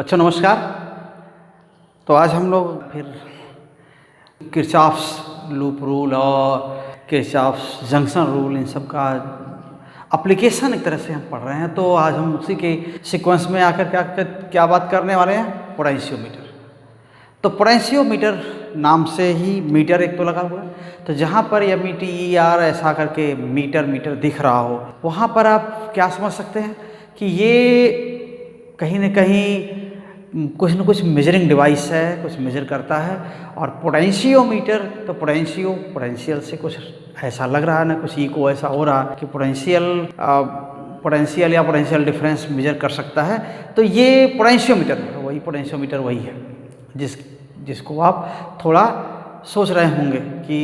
बच्चों नमस्कार। तो आज हम लोग फिर किरचॉफ्स लूप रूल और किरचॉफ्स जंक्शन रूल इन सब का एप्लीकेशन एक तरह से हम पढ़ रहे हैं। तो आज हम उसी के सीक्वेंस में आकर क्या बात करने वाले हैं, पोटेंशियोमीटर। तो पोटेंशियोमीटर नाम से ही मीटर एक तो लगा हुआ है, तो जहाँ पर METER ऐसा करके मीटर दिख रहा हो, वहाँ पर आप क्या समझ सकते हैं कि ये कहीं न कहीं कुछ न कुछ मेजरिंग डिवाइस है, कुछ मेजर करता है। और पोटेंशियोमीटर तो पोटेंशियल से कुछ ऐसा लग रहा है ना, कुछ इको ऐसा हो रहा है कि पोटेंशियल डिफरेंस मेजर कर सकता है। तो ये पोटेंशियोमीटर वही है जिसको आप थोड़ा सोच रहे होंगे कि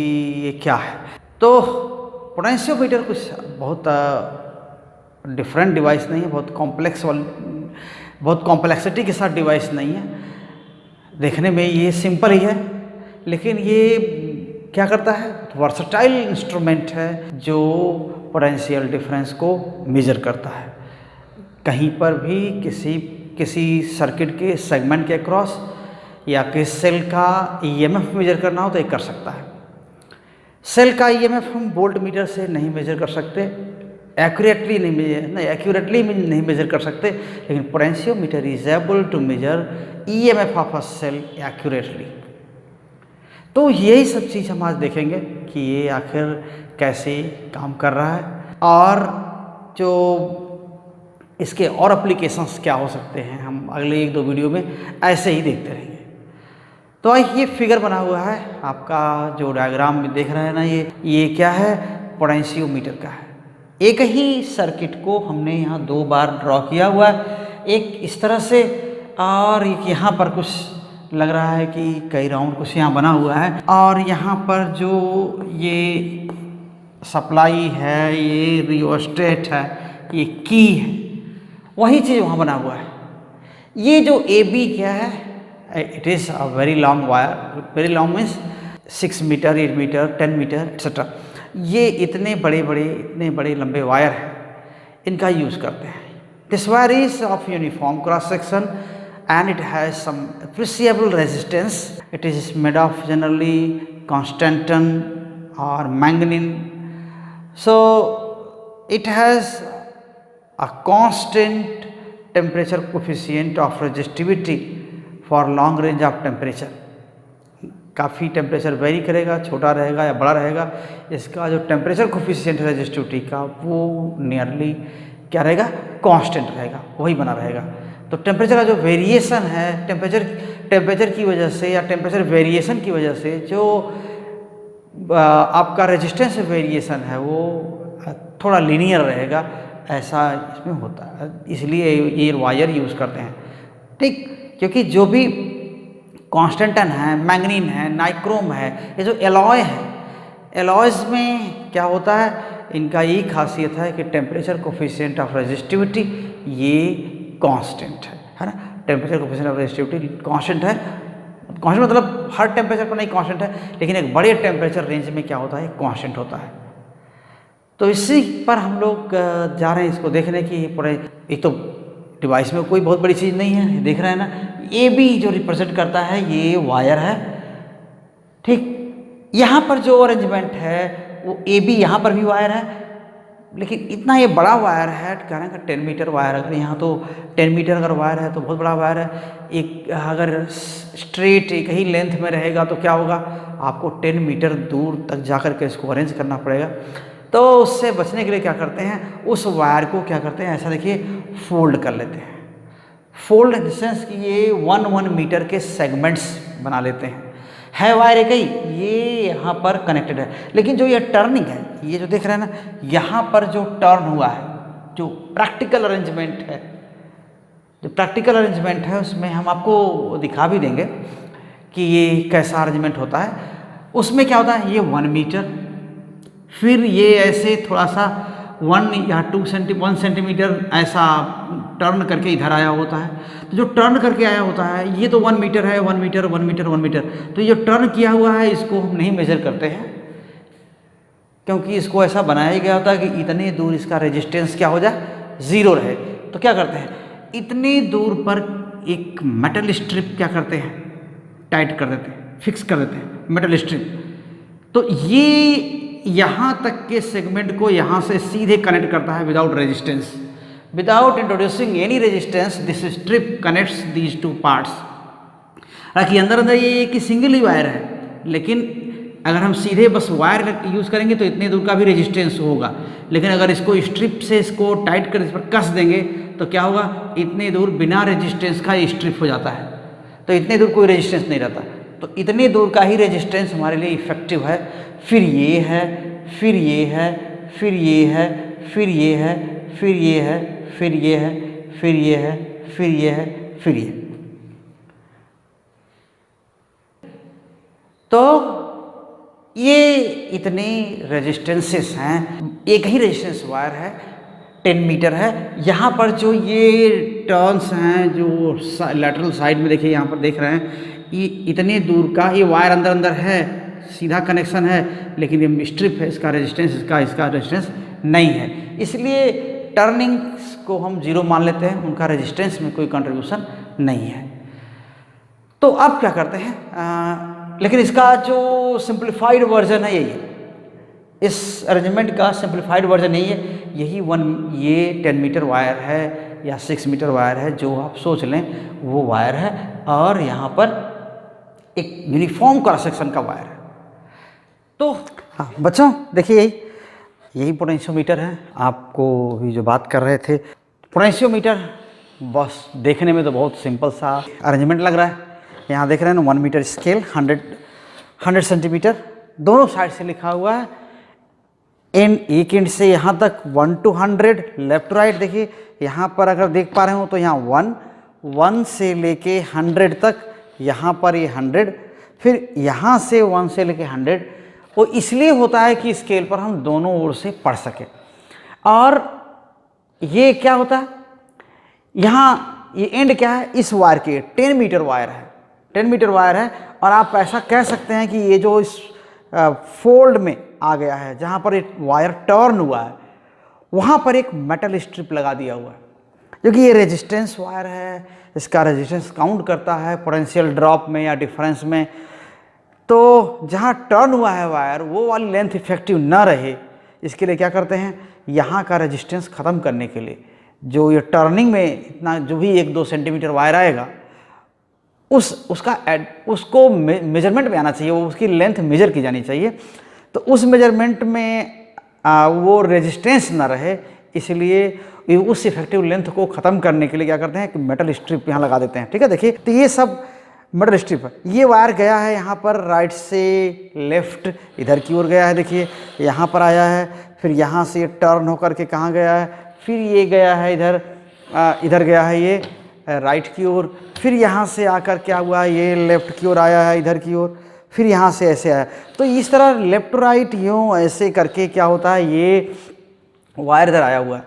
ये क्या है। तो पोटेंशियोमीटर कुछ बहुत डिफरेंट डिवाइस नहीं है, बहुत कॉम्प्लेक्सिटी के साथ डिवाइस नहीं है। देखने में ये सिंपल ही है, लेकिन ये क्या करता है, वर्सटाइल इंस्ट्रूमेंट है जो पोटेंशियल डिफरेंस को मेजर करता है। कहीं पर भी किसी सर्किट के सेगमेंट के अक्रॉस या किसी सेल का EMF मेजर करना हो तो ये कर सकता है। सेल का EMF हम वोल्ट मीटर से नहीं मेजर कर सकते, एक्यूरेटली नहीं मेजर कर सकते, लेकिन potentiometer is able to measure EMF of a cell accurately. तो यही सब चीज़ हम आज देखेंगे कि ये आखिर कैसे काम कर रहा है और जो इसके और एप्लीकेशंस क्या हो सकते हैं, हम अगले 1-2 वीडियो में ऐसे ही देखते रहेंगे। तो ये फिगर बना हुआ है, आपका जो डायग्राम में देख रहे हैं ना, ये क्या है, पोटेंशियोमीटर का है। एक ही सर्किट को हमने यहाँ 2 बार ड्रॉ किया हुआ है, एक इस तरह से और एक यहाँ पर कुछ लग रहा है कि कई राउंड कुछ यहाँ बना हुआ है, और यहाँ पर जो ये सप्लाई है, ये रियोस्टेट है, ये की है, वही चीज़ वहाँ बना हुआ है। ये जो AB क्या है, it is a very long wire, very long means 6 metre, 8 metre, 10 metre etcetera. ये इतने बड़े लंबे वायर हैं, इनका यूज़ करते हैं। This wire is of uniform cross section and it has some appreciable resistance. It is made of generally constantan और manganin, so it has a constant temperature coefficient of resistivity for long range of temperature. काफ़ी temperature vary करेगा, छोटा रहेगा या बड़ा रहेगा, इसका जो टेम्परेचर कोफिशिएंट रेजिस्टिविटी का वो नियरली क्या रहेगा, कांस्टेंट रहेगा, वही बना रहेगा। तो टेम्परेचर का जो वेरिएशन है, टेम्परेचर की वजह से या टेम्परेचर वेरिएशन की वजह से जो आपका रेजिस्टेंस वेरिएशन है वो थोड़ा लीनियर रहेगा, ऐसा इसमें होता है। इसलिए ये वायर यूज़ करते हैं, ठीक, क्योंकि जो भी कॉन्स्टेंटन है, मैंगनीन है, नाइक्रोम है, ये जो एलॉय है, एलॉयज़ में क्या होता है, इनका यही खासियत है कि टेम्परेचर कोफिशिएंट ऑफ रेजिस्टिविटी ये कांस्टेंट है ना। Temperature coefficient of resistivity constant है, कांस्टेंट मतलब हर टेम्परेचर पर नहीं कांस्टेंट है, लेकिन एक बड़े टेम्परेचर रेंज में क्या होता है, कांस्टेंट होता है। तो इसी पर हम लोग जा रहे हैं इसको देखने की। एक तो डिवाइस में कोई बहुत बड़ी चीज़ नहीं है, देख रहे हैं ना, AB जो रिप्रेजेंट करता है ये वायर है, ठीक। यहाँ पर जो अरेंजमेंट है वो AB, यहाँ पर भी वायर है, लेकिन इतना ये बड़ा वायर है, कह रहे हैं 10 मीटर वायर, अगर यहाँ तो 10 मीटर अगर वायर है तो बहुत बड़ा वायर है। एक अगर स्ट्रेट एक ही लेंथ में रहेगा तो क्या होगा, आपको 10 मीटर दूर तक जा कर के इसको अरेंज करना पड़ेगा। तो उससे बचने के लिए क्या करते हैं, उस वायर को क्या करते हैं, ऐसा देखिए फोल्ड कर लेते हैं। फोल्ड इन द सेंस कि ये 1 मीटर के सेगमेंट्स बना लेते हैं। है वायर एक ही, ये यहाँ पर कनेक्टेड है, लेकिन जो ये टर्निंग है, ये जो देख रहे हैं ना, यहाँ पर जो टर्न हुआ है, जो प्रैक्टिकल अरेंजमेंट है उसमें हम आपको दिखा भी देंगे कि ये कैसा अरेंजमेंट होता है। उसमें क्या होता है, ये 1 मीटर, फिर ये ऐसे थोड़ा सा 1 या 1 सेंटीमीटर ऐसा टर्न करके इधर आया होता है। तो जो टर्न करके आया होता है ये तो 1 मीटर है, 1 मीटर, 1 मीटर, 1 मीटर। तो ये टर्न किया हुआ है, इसको हम नहीं मेजर करते हैं, क्योंकि इसको ऐसा बनाया गया होता है कि इतने दूर इसका रेजिस्टेंस क्या हो जाए, 0 रहे। तो क्या करते हैं, इतनी दूर पर एक मेटल स्ट्रिप क्या करते हैं, टाइट कर देते हैं, फिक्स कर देते हैं मेटल स्ट्रिप। तो ये यहाँ तक के सेगमेंट को यहाँ से सीधे कनेक्ट करता है without resistance, without introducing any resistance this strip connects these two parts. हालांकि अंदर अंदर ये एक ही सिंगल ही वायर है, लेकिन अगर हम सीधे बस वायर यूज़ करेंगे तो इतने दूर का भी रेजिस्टेंस होगा, लेकिन अगर इसको स्ट्रिप से इसको टाइट कर इस पर कस देंगे तो क्या होगा, इतने दूर बिना रेजिस्टेंस का स्ट्रिप हो जाता है, तो इतने दूर कोई रेजिस्टेंस नहीं रहता। तो इतने दूर का ही रेजिस्टेंस हमारे लिए इफेक्टिव है। फिर ये है, फिर ये है, फिर ये है, फिर ये है, फिर ये है, फिर ये है, फिर ये है, फिर ये है, फिर ये। तो ये इतने रेजिस्टेंसेस हैं, एक ही रेजिस्टेंस वायर है, 10 मीटर है। यहाँ पर जो ये टर्न्स हैं जो लैटरल साइड में देखिए, यहाँ पर देख रहे हैं, ये इतने दूर का ये वायर अंदर अंदर है, सीधा कनेक्शन है, लेकिन ये स्ट्रिप है, इसका रेजिस्टेंस इसका रेजिस्टेंस नहीं है, इसलिए टर्निंग्स को हम जीरो मान लेते हैं, उनका रेजिस्टेंस में कोई कंट्रीब्यूशन नहीं है। तो अब क्या करते हैं, लेकिन इसका जो सिंप्लीफाइड वर्जन है यही है, इस अरेंजमेंट का सिंप्लीफाइड वर्जन यही है, ये 10 मीटर वायर है या 6 मीटर वायर है, जो आप सोच लें वो वायर है, और यहाँ पर एक यूनिफॉर्म क्रॉस सेक्शन का वायर है। तो हाँ बच्चों देखिए, यही पोटेंशियोमीटर है, आपको भी जो बात कर रहे थे। पोटेंशियोमीटर बस देखने में तो बहुत सिंपल सा अरेंजमेंट लग रहा है। यहाँ देख रहे हैं ना, 1 मीटर स्केल, 100 सेंटीमीटर, दोनों साइड से लिखा हुआ है। एक एंड से यहाँ तक 1 to 100 लेफ्ट टू राइट। देखिए यहाँ पर अगर देख पा रहे हो तो यहाँ 1 से लेके 100 तक, यहाँ पर ये 100, फिर यहाँ से 1 से लेके 100। वो इसलिए होता है कि स्केल पर हम दोनों ओर से पढ़ सकें। और ये क्या होता है, यहाँ ये एंड क्या है, इस वायर के 10 मीटर वायर है, 10 मीटर वायर है। और आप ऐसा कह सकते हैं कि ये जो इस फोल्ड में आ गया है, जहाँ पर एक वायर टर्न हुआ है, वहाँ पर एक मेटल स्ट्रिप लगा दिया हुआ है, क्योंकि ये रेजिस्टेंस वायर है, इसका रेजिस्टेंस काउंट करता है पोटेंशियल ड्रॉप में या डिफरेंस में। तो जहाँ टर्न हुआ है वायर, वो वाली लेंथ इफेक्टिव ना रहे, इसके लिए क्या करते हैं, यहाँ का रेजिस्टेंस ख़त्म करने के लिए जो ये टर्निंग में इतना जो भी 1-2 सेंटीमीटर वायर आएगा, उसको मेजरमेंट में आना चाहिए, वो उसकी लेंथ मेजर की जानी चाहिए। तो उस मेजरमेंट में वो रेजिस्टेंस ना रहे, इसलिए उस इफेक्टिव लेंथ को ख़त्म करने के लिए क्या करते हैं कि मेटल स्ट्रिप यहाँ लगा देते हैं। ठीक है, देखिए तो ये सब मेटल स्ट्रिप है। ये वायर गया है यहाँ पर राइट से लेफ्ट इधर की ओर गया है, देखिए यहाँ पर आया है, फिर यहाँ से टर्न होकर के कहाँ गया है, फिर ये गया है इधर गया है ये राइट की ओर, फिर यहाँ से आकर क्या हुआ, ये लेफ्ट की ओर आया है इधर की ओर, फिर यहाँ से ऐसे आया। तो इस तरह लेफ्ट राइट यूँ ऐसे करके क्या होता है, ये वायर इधर आया हुआ है।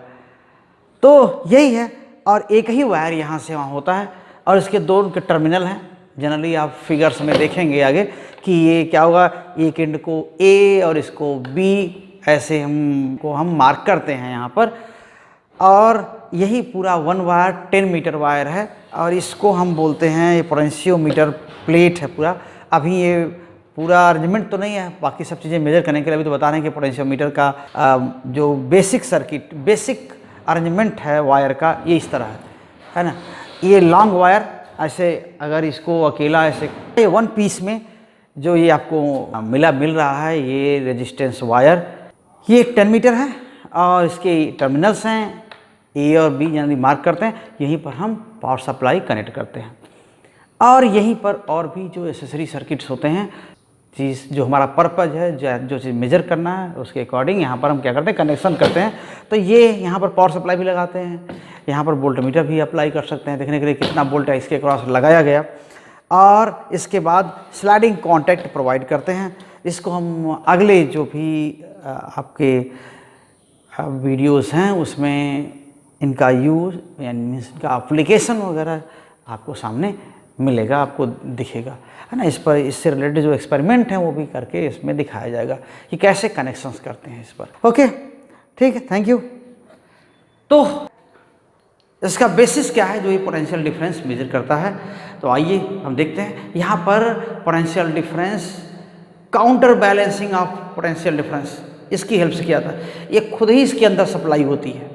तो यही है, और एक ही वायर यहाँ से वहाँ होता है, और इसके दोनों के टर्मिनल हैं। जनरली आप फिगर्स में देखेंगे आगे कि ये क्या होगा, एक एंड को ए और इसको बी ऐसे हम मार्क करते हैं यहाँ पर। और यही पूरा 1 वायर 10 मीटर वायर है, और इसको हम बोलते हैं, ये पोटेंशियोमीटर प्लेट है पूरा। अभी ये पूरा अरेंजमेंट तो नहीं है, बाकी सब चीज़ें मेजर करने के लिए अभी तो बता रहे हैं कि पोटेंशियोमीटर का जो बेसिक सर्किट, बेसिक अरेंजमेंट है वायर का, ये इस तरह है ना। ये लॉन्ग वायर ऐसे, अगर इसको अकेला ऐसे 1 पीस में जो ये आपको मिल रहा है, ये रेजिस्टेंस वायर, ये 10 मीटर है, और इसके टर्मिनल्स हैं ए और बी, यानी मार्क करते हैं। यहीं पर हम पावर सप्लाई कनेक्ट करते हैं, और यहीं पर और भी जो एसेसरी सर्किट्स होते हैं, चीज़ जो हमारा पर्पज़ है, जो चीज़ मेजर करना है, उसके अकॉर्डिंग यहाँ पर हम क्या करते हैं, कनेक्शन करते हैं। तो ये यहाँ पर पावर सप्लाई भी लगाते हैं, यहाँ पर वोल्टमीटर भी अप्लाई कर सकते हैं, देखने के लिए कितना वोल्ट है इसके क्रॉस लगाया गया। और इसके बाद स्लाइडिंग कॉन्टैक्ट प्रोवाइड करते हैं। इसको हम अगले जो भी आपके वीडियोस हैं उसमें इनका यूज़ यानी इनका एप्लीकेशन वगैरह आपको सामने मिलेगा, आपको दिखेगा, है ना। इस पर इससे रिलेटेड जो एक्सपेरिमेंट हैं वो भी करके इसमें दिखाया जाएगा कि कैसे कनेक्शंस करते हैं इस पर। ओके, ठीक है, थैंक यू। तो इसका बेसिस क्या है जो ये पोटेंशियल डिफरेंस मेजर करता है? तो आइए हम देखते हैं। यहाँ पर potential difference counter balancing of potential difference, इसकी हेल्प से किया था। ये खुद ही इसके अंदर सप्लाई होती है।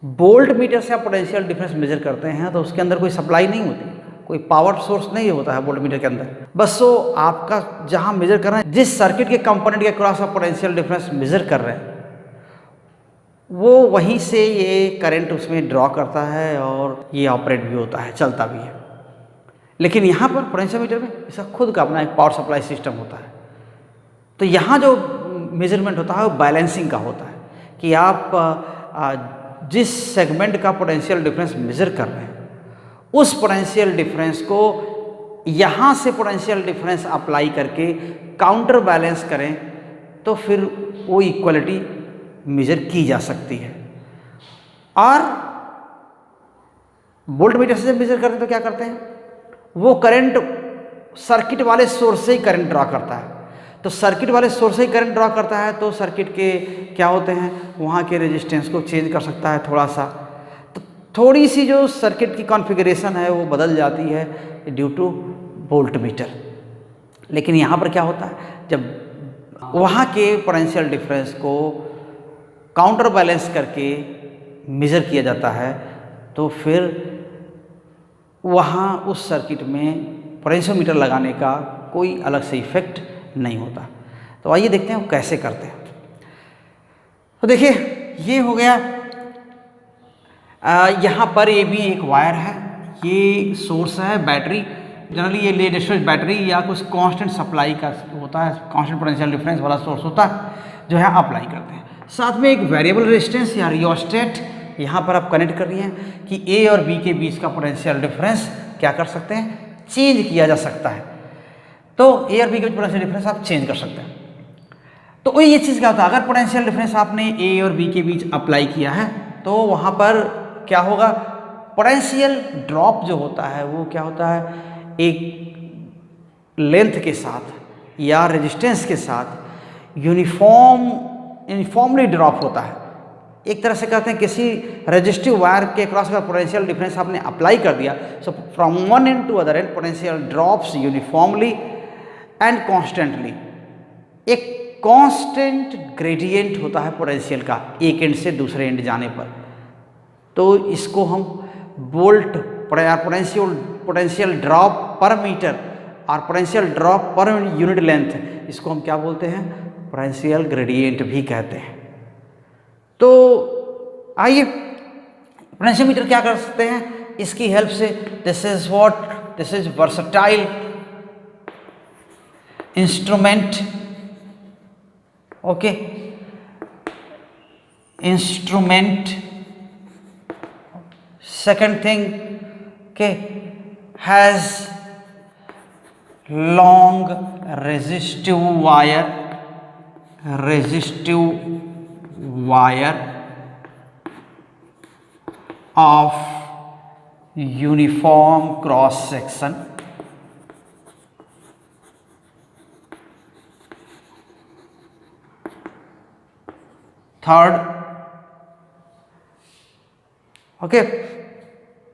वोल्ट मीटर से आप पोटेंशियल डिफरेंस मेजर करते हैं तो उसके अंदर कोई सप्लाई नहीं होती, कोई पावर सोर्स नहीं होता है वोल्ट मीटर के अंदर। बस वो आपका जहाँ मेजर कर रहे हैं, जिस सर्किट के कंपोनेंट के क्रॉस आप पोटेंशियल डिफरेंस मेजर कर रहे हैं, वो वहीं से ये करंट उसमें ड्रॉ करता है और ये ऑपरेट भी होता है, चलता भी है। लेकिन यहाँ पर पोटेंशियल मीटर में इसका खुद का अपना एक पावर सप्लाई सिस्टम होता है। तो यहाँ जो मेजरमेंट होता है वो बैलेंसिंग का होता है कि आप जिस सेगमेंट का पोटेंशियल डिफरेंस मेजर कर रहे हैं उस पोटेंशियल डिफरेंस को यहाँ से पोटेंशियल डिफरेंस अप्लाई करके काउंटर बैलेंस करें तो फिर वो इक्वलिटी मेजर की जा सकती है। और वोल्ट मीटर से जब मेजर करते हैं तो क्या करते हैं, वो करंट सर्किट वाले सोर्स से ही करंट ड्रॉ करता है। तो सर्किट वाले सोर्स से ही करंट ड्रॉ करता है तो सर्किट के क्या होते हैं, वहाँ के रेजिस्टेंस को चेंज कर सकता है थोड़ा सा। तो थोड़ी सी जो सर्किट की कॉन्फ़िगरेशन है वो बदल जाती है ड्यू टू वोल्ट मीटर। लेकिन यहाँ पर क्या होता है, जब वहाँ के पोटेंशियल डिफरेंस को काउंटर बैलेंस करके मेजर किया जाता है तो फिर वहाँ उस सर्किट में पोटेंशियोमीटर लगाने का कोई अलग से इफेक्ट नहीं होता। तो आइए देखते हैं वो कैसे करते हैं। तो देखिए ये हो गया, यहाँ पर ये भी एक वायर है, ये सोर्स है बैटरी। जनरली ये लेड एसिड बैटरी या कुछ कांस्टेंट सप्लाई का होता है, कांस्टेंट पोटेंशियल डिफरेंस वाला सोर्स होता है जो है अप्लाई करते हैं। साथ में एक वेरिएबल रेजिस्टेंस या रियोस्टेट यहाँ पर आप कनेक्ट कर रही हैं कि ए और बी के बीच का पोटेंशियल डिफरेंस क्या कर सकते हैं, चेंज किया जा सकता है। तो ए और बी के बीच पोटेंशियल डिफरेंस आप चेंज कर सकते हैं। तो ये चीज़ क्या होता है, अगर पोटेंशियल डिफरेंस आपने ए और बी के बीच अप्लाई किया है तो वहाँ पर क्या होगा, पोटेंशियल ड्रॉप जो होता है वो क्या होता है, एक लेंथ के साथ या रेजिस्टेंस के साथ यूनिफॉर्मली ड्रॉप होता है। एक तरह से कहते हैं किसी रेजिस्टिव वायर के क्रॉस का पोटेंशियल डिफरेंस आपने अप्लाई कर दिया, so from one end to other end potential drops uniformly and constantly. एक कांस्टेंट ग्रेडियंट होता है पोटेंशियल का एक एंड से दूसरे एंड जाने पर। तो इसको हम वोल्ट पोटेंशियल ड्रॉप पर मीटर और potential drop per unit length, इसको हम क्या बोलते हैं, पोटेंशियल ग्रेडियंट भी कहते हैं। तो आइए पोटेंशियोमीटर क्या कर सकते हैं इसकी हेल्प से। This is versatile instrument, okay, instrument. Second thing के has long resistive wire of uniform cross section, third, okay,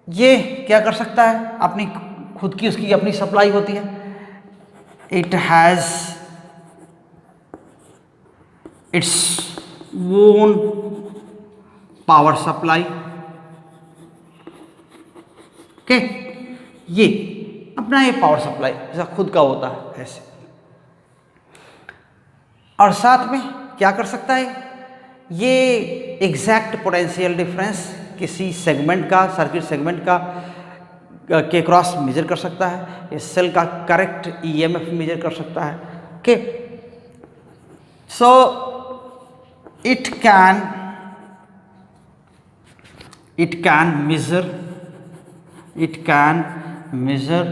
ये क्या कर सकता है, अपनी खुद की उसकी अपनी सप्लाई होती है। It has its own power supply, okay, ये अपना ये पावर सप्लाई जैसा खुद का होता है ऐसे। और साथ में क्या कर सकता है, ये एग्जैक्ट पोटेंशियल डिफरेंस किसी सेगमेंट का, सर्किट सेगमेंट का के क्रॉस मेजर कर सकता है, ये सेल का करेक्ट ईएमएफ मेजर कर सकता है, okay. So it can measure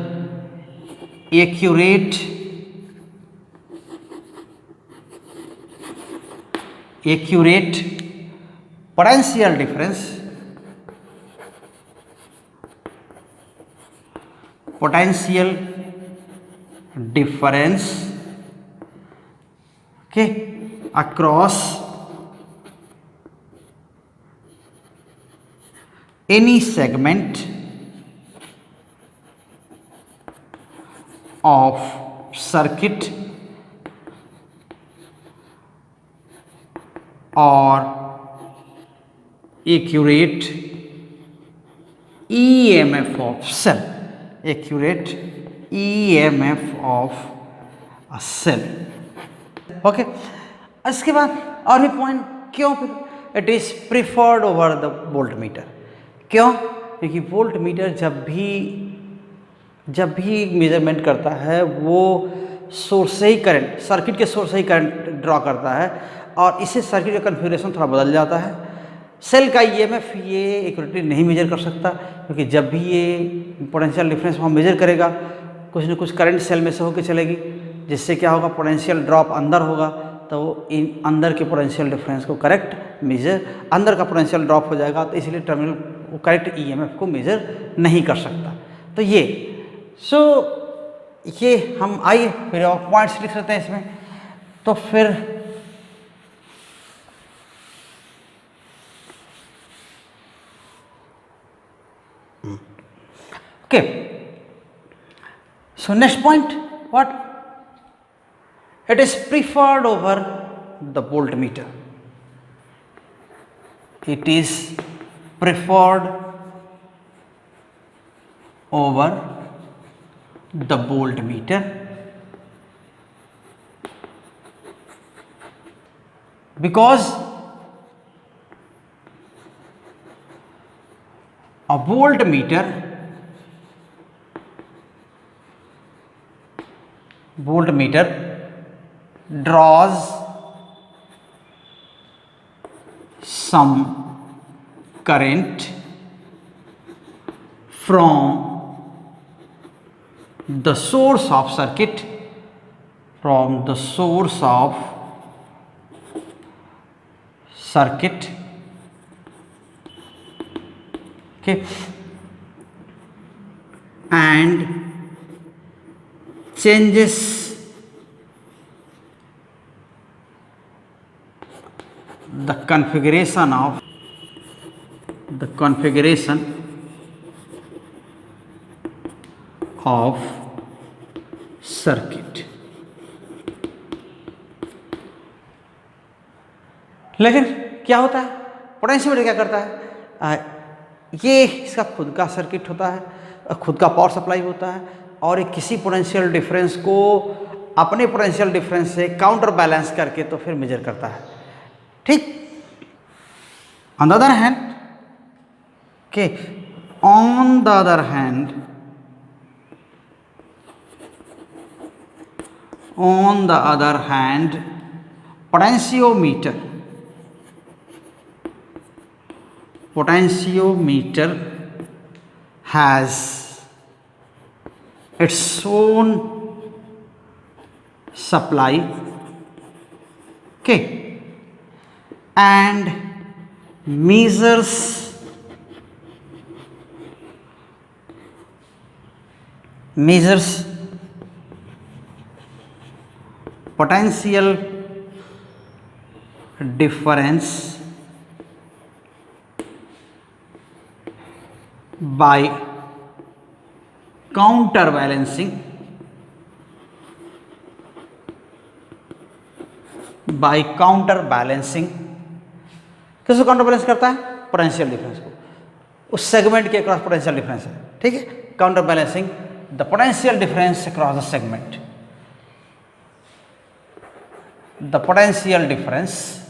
accurate potential difference okay across any segment of circuit or accurate EMF of cell, accurate EMF of a cell. Okay, इसके बाद और भी पॉइंट, क्यों it is preferred over the volt meter? क्यों? क्योंकि volt meter जब भी measurement करता है वो सोर्स से ही करंट, सर्किट के सोर्स से ही करंट ड्रॉ करता है, और इससे सर्किट का कन्फिगरेशन थोड़ा बदल जाता है। सेल का ईएमएफ ये एक्यूरेटली नहीं मेजर कर सकता, क्योंकि जब भी ये पोटेंशियल डिफरेंस वहाँ मेजर करेगा, कुछ ना कुछ करंट सेल में से होकर चलेगी, जिससे क्या होगा, पोटेंशियल ड्रॉप अंदर होगा, तो इन अंदर के पोटेंशियल डिफरेंस को करेक्ट मेजर, अंदर का पोटेंशियल ड्रॉप हो जाएगा, तो इसलिए टर्मिनल वो करेक्ट ईएमएफ को मेजर नहीं कर सकता। तो ये ये हम आइए फिर और पॉइंट्स लिख लेते हैं इसमें। तो फिर okay, so next point, what? It is preferred over the voltmeter. It is preferred over the voltmeter because a voltmeter draws some current from the source of circuit, from the source of circuit, okay, and changes the configuration of circuit. लेकिन क्या होता है, potentiometer क्या करता है, ये इसका खुद का सर्किट होता है, खुद का पावर सप्लाई होता है, और एक किसी पोटेंशियल डिफरेंस को अपने पोटेंशियल डिफरेंस से काउंटर बैलेंस करके तो फिर मेजर करता है, ठीक। On the other hand, okay, on the other hand, potentiometer has its own supply, okay, and measures potential difference by counterbalancing किसको काउंटर बैलेंस करता है, पोटेंशियल डिफरेंस को, उस सेगमेंट के अक्रॉस पोटेंशियल डिफरेंस है, ठीक है, counter balancing the potential difference across the segment, the potential difference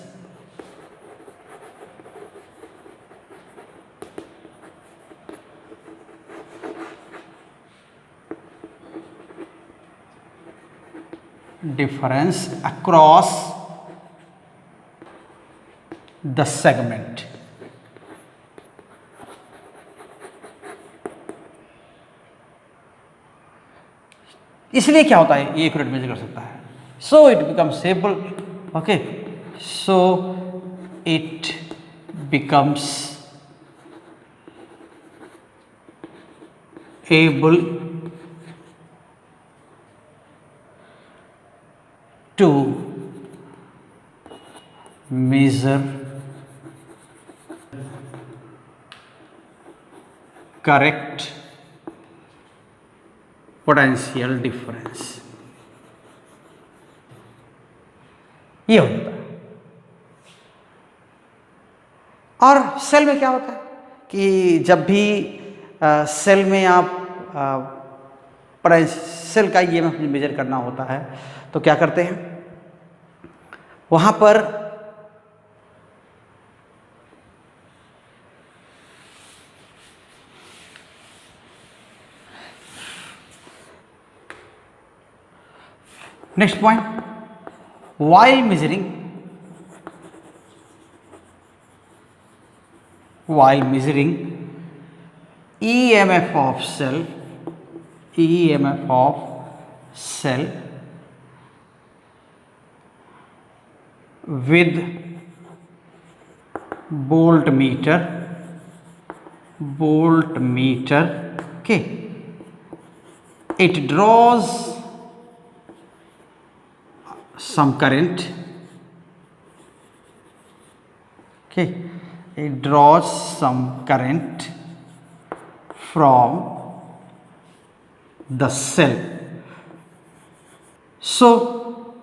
across the segment. इसलिए क्या होता है, ये एक्यूरेट मेजर कर सकता है, so it becomes able, okay, so it becomes able to measure correct potential difference, ये होता है। और सेल में क्या होता है कि जब भी सेल में आप सेल का ईएमएफ मेजर करना होता है तो क्या करते हैं, वहां पर next point, while measuring EMF of cell with voltmeter, okay, it draws some current, okay, it draws some current from the cell. So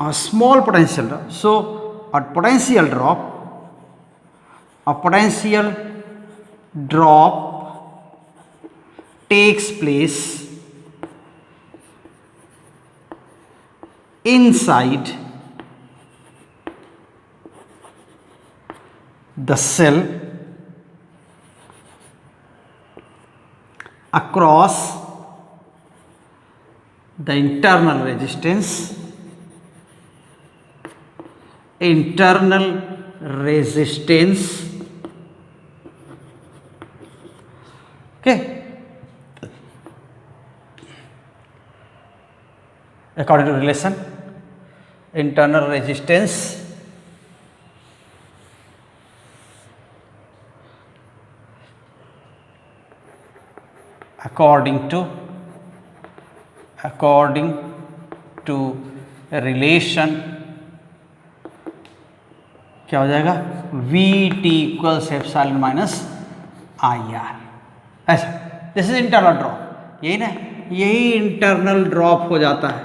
a small potential drop, so a potential drop takes place inside the cell across the internal resistance okay, according to relation internal resistance according to relation क्या हो जाएगा, VT equals epsilon minus IR, ऐसा। This is internal drop, यही ना, यही internal drop हो जाता है।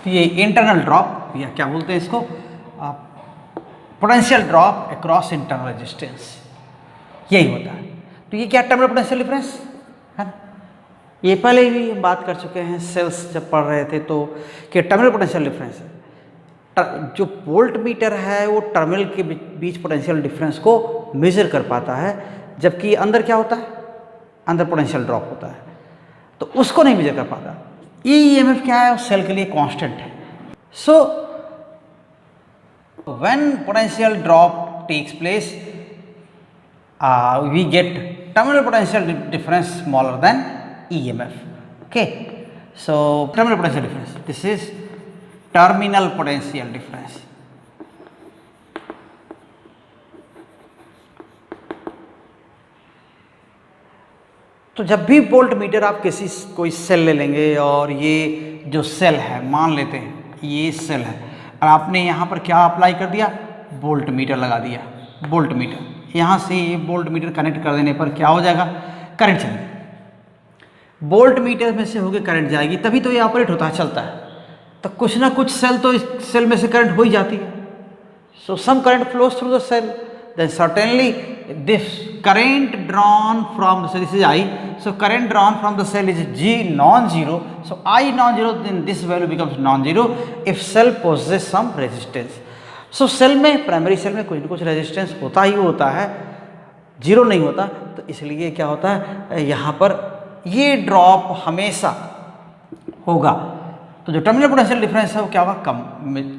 तो ये इंटरनल ड्रॉप या क्या बोलते हैं इसको, potential drop across internal resistance, यही होता है। तो ये क्या टर्मिनल पोटेंशियल डिफरेंस है ना, ये पहले भी हम बात कर चुके हैं सेल्स जब पढ़ रहे थे, तो कि टर्मिनल पोटेंशियल डिफरेंस है, जो वोल्ट मीटर है वो टर्मिनल के बीच पोटेंशियल डिफरेंस को मेजर कर पाता है, जबकि अंदर क्या होता है, अंदर पोटेंशियल ड्रॉप होता है, तो उसको नहीं मेजर कर पाता। ईएमएफ क्या है, सेल के लिए कांस्टेंट है। So when potential drop takes place we get terminal potential difference smaller than EMF, okay, so terminal potential difference, this is terminal potential difference। तो जब भी वोल्ट मीटर आप कोई सेल ले लेंगे और ये जो सेल है मान लेते हैं ये सेल है, और आपने यहाँ पर क्या अप्लाई कर दिया, वोल्ट मीटर लगा दिया, वोल्ट मीटर, यहाँ से ये वोल्ट मीटर कनेक्ट कर देने पर क्या हो जाएगा, करंट चलेगा, वोल्ट मीटर में से होकर करंट जाएगी, तभी तो ये ऑपरेट होता है, चलता है। तो कुछ ना कुछ सेल तो इस सेल में से करंट हो ही जाती है। So some current flows through the cell, then certainly this current drawn from the cell, this is I, so current drawn from the cell is G non-zero, so I non-zero, then this value becomes non-zero if cell possesses some resistance। so cell में, primary cell में कुछ ना कुछ resistance होता ही होता है, zero नहीं होता, तो इसलिए क्या होता है, यहाँ पर ये ड्रॉप हमेशा होगा। तो जो टर्मिनल पोटेंशियल डिफरेंस है वो क्या होगा,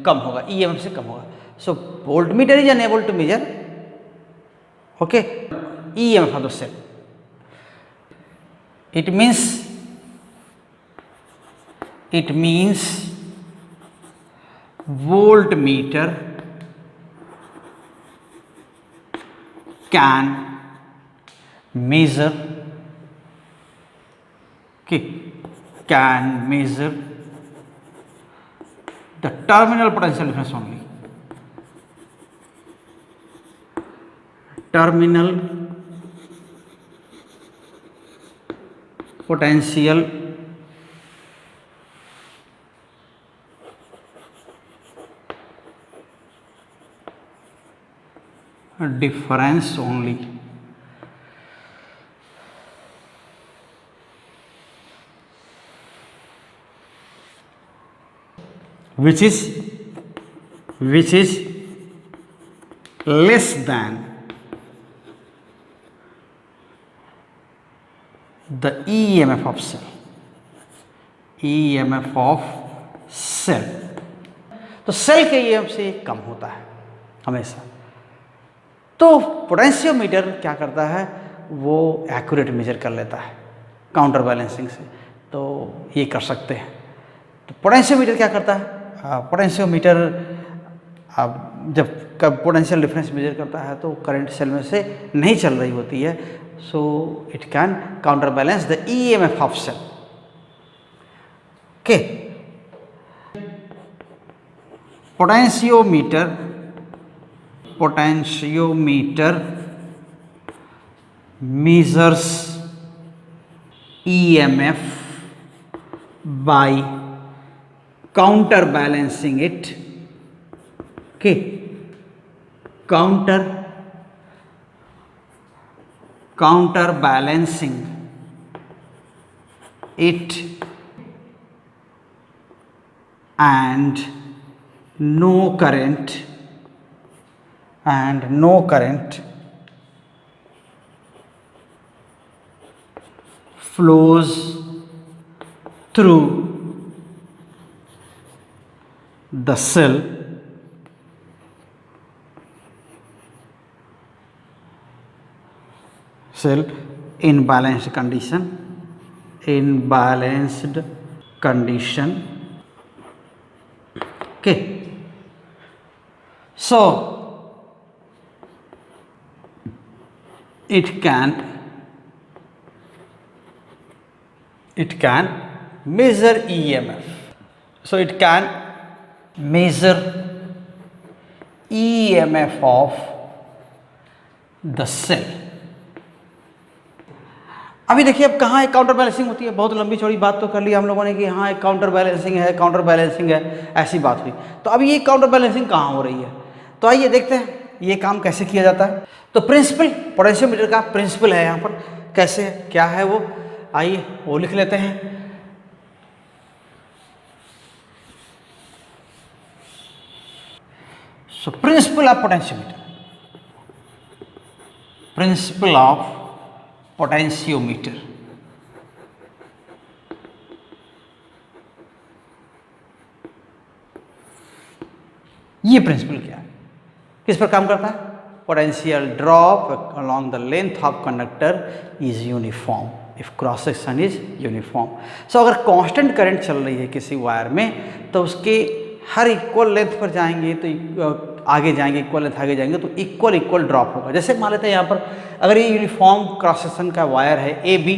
कम होगा, ईएमएफ से कम होगा। So voltmeter is unable to measure, okay, EMF of the cell. It means voltmeter can measure, okay, can measure the terminal potential difference only, terminal potential difference only, which is less than the EMF of cell, EMF of cell। तो cell के EMF से कम होता है हमेशा। तो potentiometer क्या करता है, वो एक्यूरेट मेजर कर लेता है काउंटर बैलेंसिंग से। तो ये कर सकते हैं। तो पोटेंशियोमीटर क्या करता है, पोटेंशियोमीटर जब पोटेंशियल डिफरेंस मेजर करता है तो करंट सेल में से नहीं चल रही होती है, so it can counter balance the EMF of cell. Okay, potentiometer measures EMF by counterbalancing it। Okay, counterbalancing it, and no current flows through the cell in balanced condition। Okay, so it can measure EMF, so it can measure EMF of the cell। अभी देखिए अब कहाँ एक counter balancing होती है। बहुत लंबी चौड़ी बात तो कर ली हम लोगों ने कि हाँ एक काउंटर बैलेंसिंग है, ऐसी बात हुई। तो अभी ये काउंटर बैलेंसिंग कहाँ हो रही है, तो आइए देखते हैं ये काम कैसे किया जाता है। तो प्रिंसिपल, पोटेंशियोमीटर का प्रिंसिपल है यहाँ पर, कैसे है, क्या है वो, आइए वो लिख लेते हैं। So principle of potentiometer, principle of potentiometer, ये प्रिंसिपल क्या है, किस पर काम करता है। Potential drop along the length of conductor is uniform if cross section is uniform। सो अगर कांस्टेंट करंट चल रही है किसी वायर में तो उसके हर इक्वल लेंथ पर जाएंगे तो आगे जाएंगे, इक्वल लेंथ आगे जाएंगे तो इक्वल ड्रॉप होगा। जैसे मान लेते हैं यहाँ पर अगर ये यूनिफॉर्म क्रॉस सेक्शन का वायर है AB,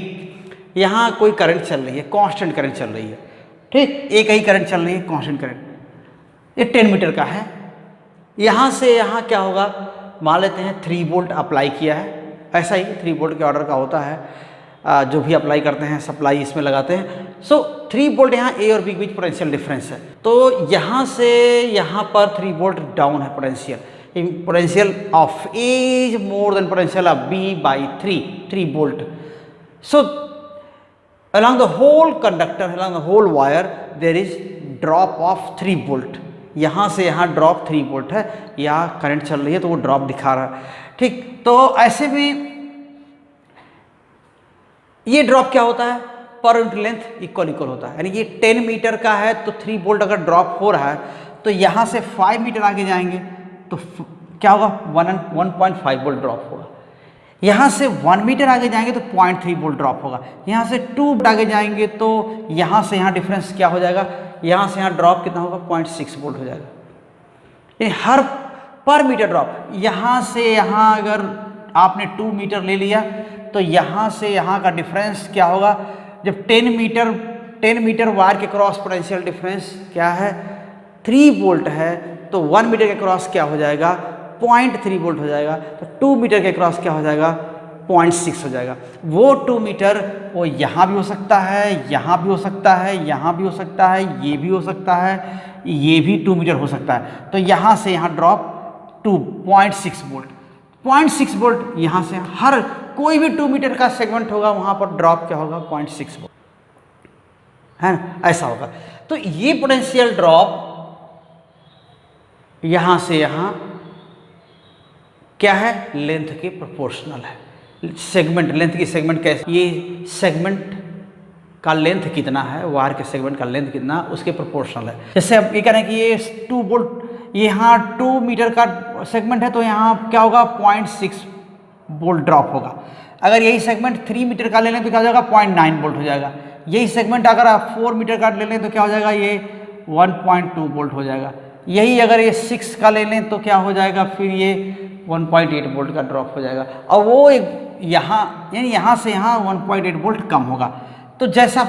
यहाँ कोई करंट चल रही है, कांस्टेंट करंट चल रही है, ठीक, एक ही करंट चल रही है, कांस्टेंट करंट, ये 10 मीटर का है। यहाँ से यहाँ क्या होगा, मान लेते हैं 3 वोल्ट अप्लाई किया है, ऐसा ही 3 वोल्ट के ऑर्डर का होता है, जो भी अप्लाई करते हैं सप्लाई इसमें लगाते हैं। सो 3 वोल्ट यहाँ A और B के बीच पोटेंशियल डिफरेंस है, तो यहाँ से यहाँ पर 3 वोल्ट डाउन है potential of A is more than potential of B by 3 volt. So along the whole conductor, along the whole wire there is drop of 3 volt. यहाँ से यहाँ ड्रॉप 3 वोल्ट है, या करंट चल रही है तो वो ड्रॉप दिखा रहा है, ठीक। तो ऐसे भी ये ड्रॉप क्या होता है, पर यूनिट लेंथ इक्वल होता है, यानी ये 10 मीटर का है तो 3 वोल्ट अगर ड्रॉप हो रहा है तो यहाँ से 5 मीटर आगे जाएंगे तो क्या होगा, 1.5 वोल्ट ड्रॉप होगा। यहाँ से 1 मीटर आगे जाएंगे तो 0.3 वोल्ट ड्रॉप होगा। यहाँ से 2 आगे जाएंगे तो यहाँ से यहाँ डिफरेंस क्या हो जाएगा, यहाँ से यहाँ ड्रॉप कितना होगा, 0.6 वोल्ट हो जाएगा। यानी हर पर मीटर ड्रॉप, यहाँ से यहाँ अगर आपने 2 मीटर ले लिया तो यहाँ से यहाँ का डिफरेंस क्या होगा, जब 10 मीटर वायर के क्रॉस पोटेंशियल डिफरेंस क्या है, 3 वोल्ट है, तो 1 मीटर के क्रॉस क्या हो जाएगा, 0.3 वोल्ट हो जाएगा। तो 2 मीटर के क्रॉस क्या हो जाएगा, 0.6 हो जाएगा। वो 2 मीटर वो यहाँ भी हो सकता है, यहाँ भी हो सकता है, यहाँ भी हो सकता है, ये भी हो सकता है, ये भी 2 मीटर हो सकता है। तो यहाँ से यहाँ ड्रॉप 2.6 वोल्ट, 0.6 वोल्ट यहाँ से हर कोई भी 2 मीटर का सेगमेंट होगा वहाँ पर ड्रॉप क्या होगा, 0.6 वोल्ट, है ना, ऐसा होगा। तो ये पोटेंशियल ड्रॉप यहाँ से यहाँ क्या है, लेंथ के प्रोपोर्शनल है। सेगमेंट लेंथ की सेगमेंट कैसे, ये सेगमेंट का लेंथ कितना है, वायर के सेगमेंट का लेंथ कितना, उसके प्रोपोर्शनल है। जैसे अब ये कह रहे हैं कि ये 2 वोल्ट, यहाँ 2 मीटर का सेगमेंट है तो यहाँ क्या होगा, 0.6 वोल्ट ड्रॉप होगा। अगर यही सेगमेंट 3 मीटर का ले लें तो क्या हो जाएगा, 0.9 वोल्ट हो जाएगा। यही सेगमेंट अगर आप 4 मीटर का ले लें तो क्या हो जाएगा, ये 1.2 वोल्ट हो जाएगा। यही अगर ये 6 का ले लें तो क्या हो जाएगा, फिर ये 1.8 वोल्ट का ड्रॉप हो जाएगा। और वो यहाँ यानी यहाँ से यहाँ 1.8 वोल्ट कम होगा। तो जैसा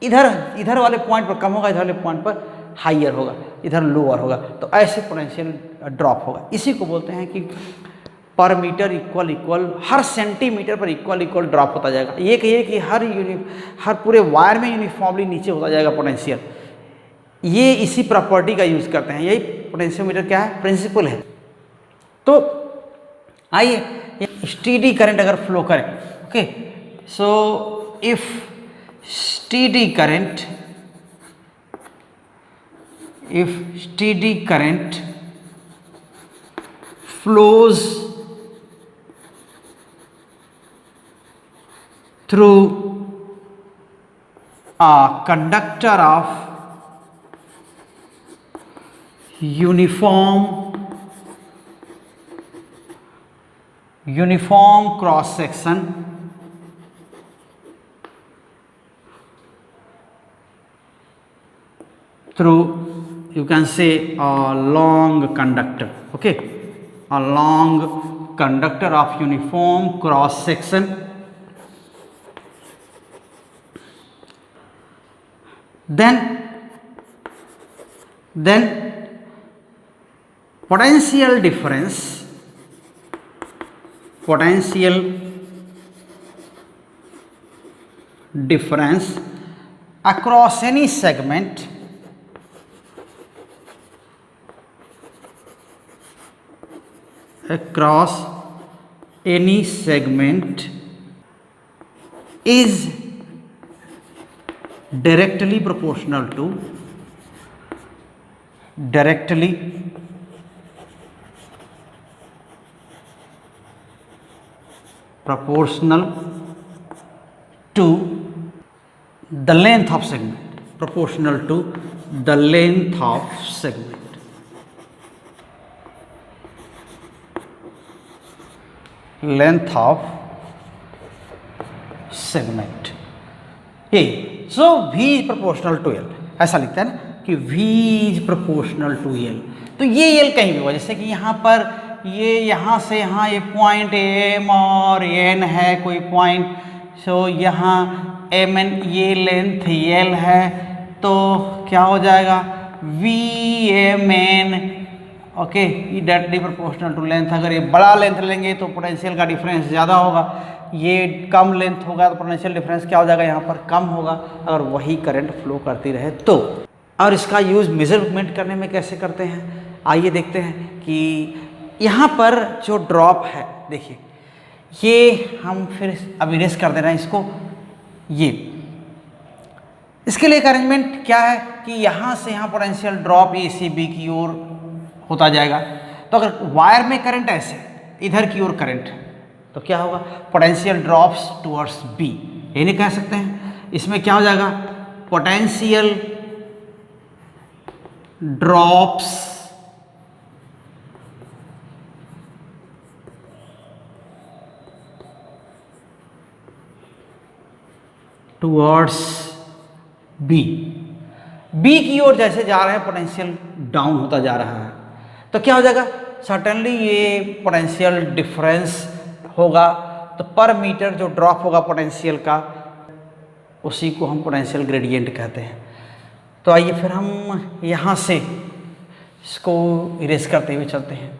इधर वाले पॉइंट पर कम होगा, इधर वाले पॉइंट पर हाइयर होगा, इधर लोअर होगा। तो ऐसे पोटेंशियल ड्रॉप होगा। इसी को बोलते हैं कि पर मीटर इक्वल हर सेंटीमीटर पर इक्वल ड्रॉप होता जाएगा। ये कहिए कि हर पूरे वायर में यूनिफॉर्मली नीचे होता जाएगा पोटेंशियल। ये इसी प्रॉपर्टी का यूज करते हैं, यही पोटेंशियोमीटर क्या है, प्रिंसिपल है। तो आइए स्टेडी करंट अगर फ्लो करें, okay, so if steady current flows through a conductor of uniform cross section through, you can say, a long conductor, okay, a long conductor of uniform cross section, then potential difference across any segment is directly proportional to the length of segment, proportional to the length of segment. Length of segment, ये सो V is proportional to L, ऐसा लिखते हैं ना कि V is proportional to L। तो ये L कहीं भी होगा, जैसे कि यहाँ पर ये यहाँ से यहाँ ये पॉइंट M और N है कोई पॉइंट, सो यहाँ MN ये लेंथ L है, तो क्या हो जाएगा, VMN, okay, directly proportional to length. अगर ये बड़ा लेंथ लेंगे तो पोटेंशियल का डिफरेंस ज़्यादा होगा, ये कम लेंथ होगा तो पोटेंशियल डिफरेंस क्या हो जाएगा, यहाँ पर कम होगा, अगर वही करंट फ्लो करती रहे तो। और इसका यूज़ मेजरमेंट करने में कैसे करते हैं, आइए देखते हैं कि यहाँ पर जो ड्रॉप है, देखिए ये हम फिर अब इरेज कर दे रहे हैं इसको। ये इसके लिए एक अरेंजमेंट क्या है कि यहाँ से यहाँ पोटेंशियल ड्रॉप ए सी बी की ओर होता जाएगा। तो अगर वायर में करंट ऐसे इधर की ओर करंट, तो क्या होगा, पोटेंशियल ड्रॉप्स टुवर्ड्स बी, ये नहीं कह सकते हैं। इसमें क्या हो जाएगा, potential drops towards B, B की ओर जैसे जा रहे हैं पोटेंशियल डाउन होता जा रहा है, तो क्या हो जाएगा, सर्टेनली ये पोटेंशियल डिफरेंस होगा। तो पर मीटर जो ड्रॉप होगा पोटेंशियल का, उसी को हम पोटेंशियल ग्रेडियंट कहते हैं। तो आइए फिर हम यहाँ से इसको इरेज करते हुए चलते हैं।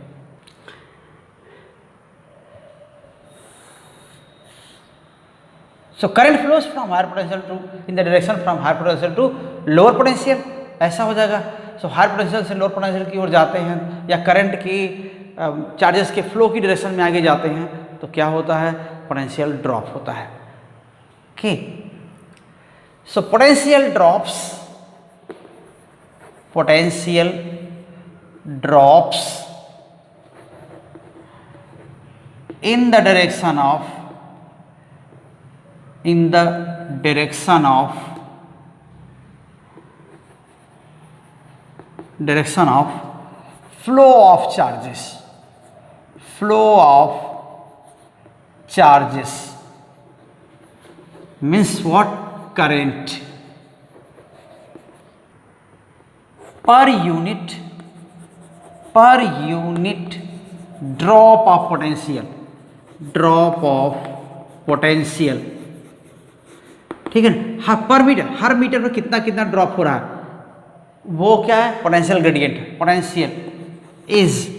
So current flows from higher potential to in the direction from higher potential to lower potential, ऐसा हो जाएगा। सो हायर पोटेंशियल से लोअर पोटेंशियल की ओर जाते हैं या करंट की चार्जेस के फ्लो की डायरेक्शन में आगे जाते हैं तो क्या होता है, पोटेंशियल ड्रॉप होता है। Okay, so potential drops in the direction of flow of charges means what, current per unit drop of potential, ठीक है ना। हाँ, पर मीटर, हर मीटर में कितना कितना ड्रॉप हो रहा है वो क्या है, potential gradient. Potential is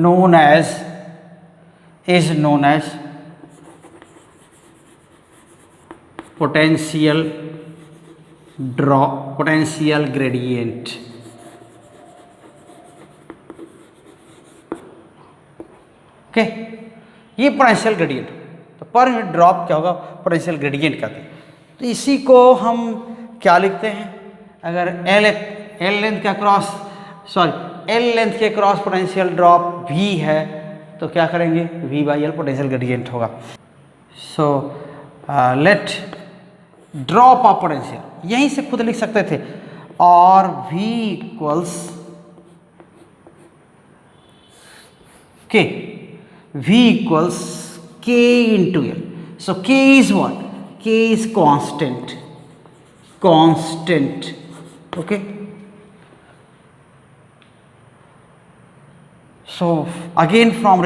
known as potential gradient। Okay, ये पोटेंशियल ग्रेडियंट, तो पर यूनिट ड्रॉप क्या होगा, पोटेंशियल ग्रेडियंट कहते हैं। तो इसी को हम क्या लिखते हैं, अगर एल लेंथ के क्रॉस पोटेंशियल ड्रॉप V है तो क्या करेंगे, V/L पोटेंशियल ग्रेडियंट होगा। So let drop of potential, यहीं से खुद लिख सकते थे, और V equals K into L। So K is what? K is constant, okay। So again from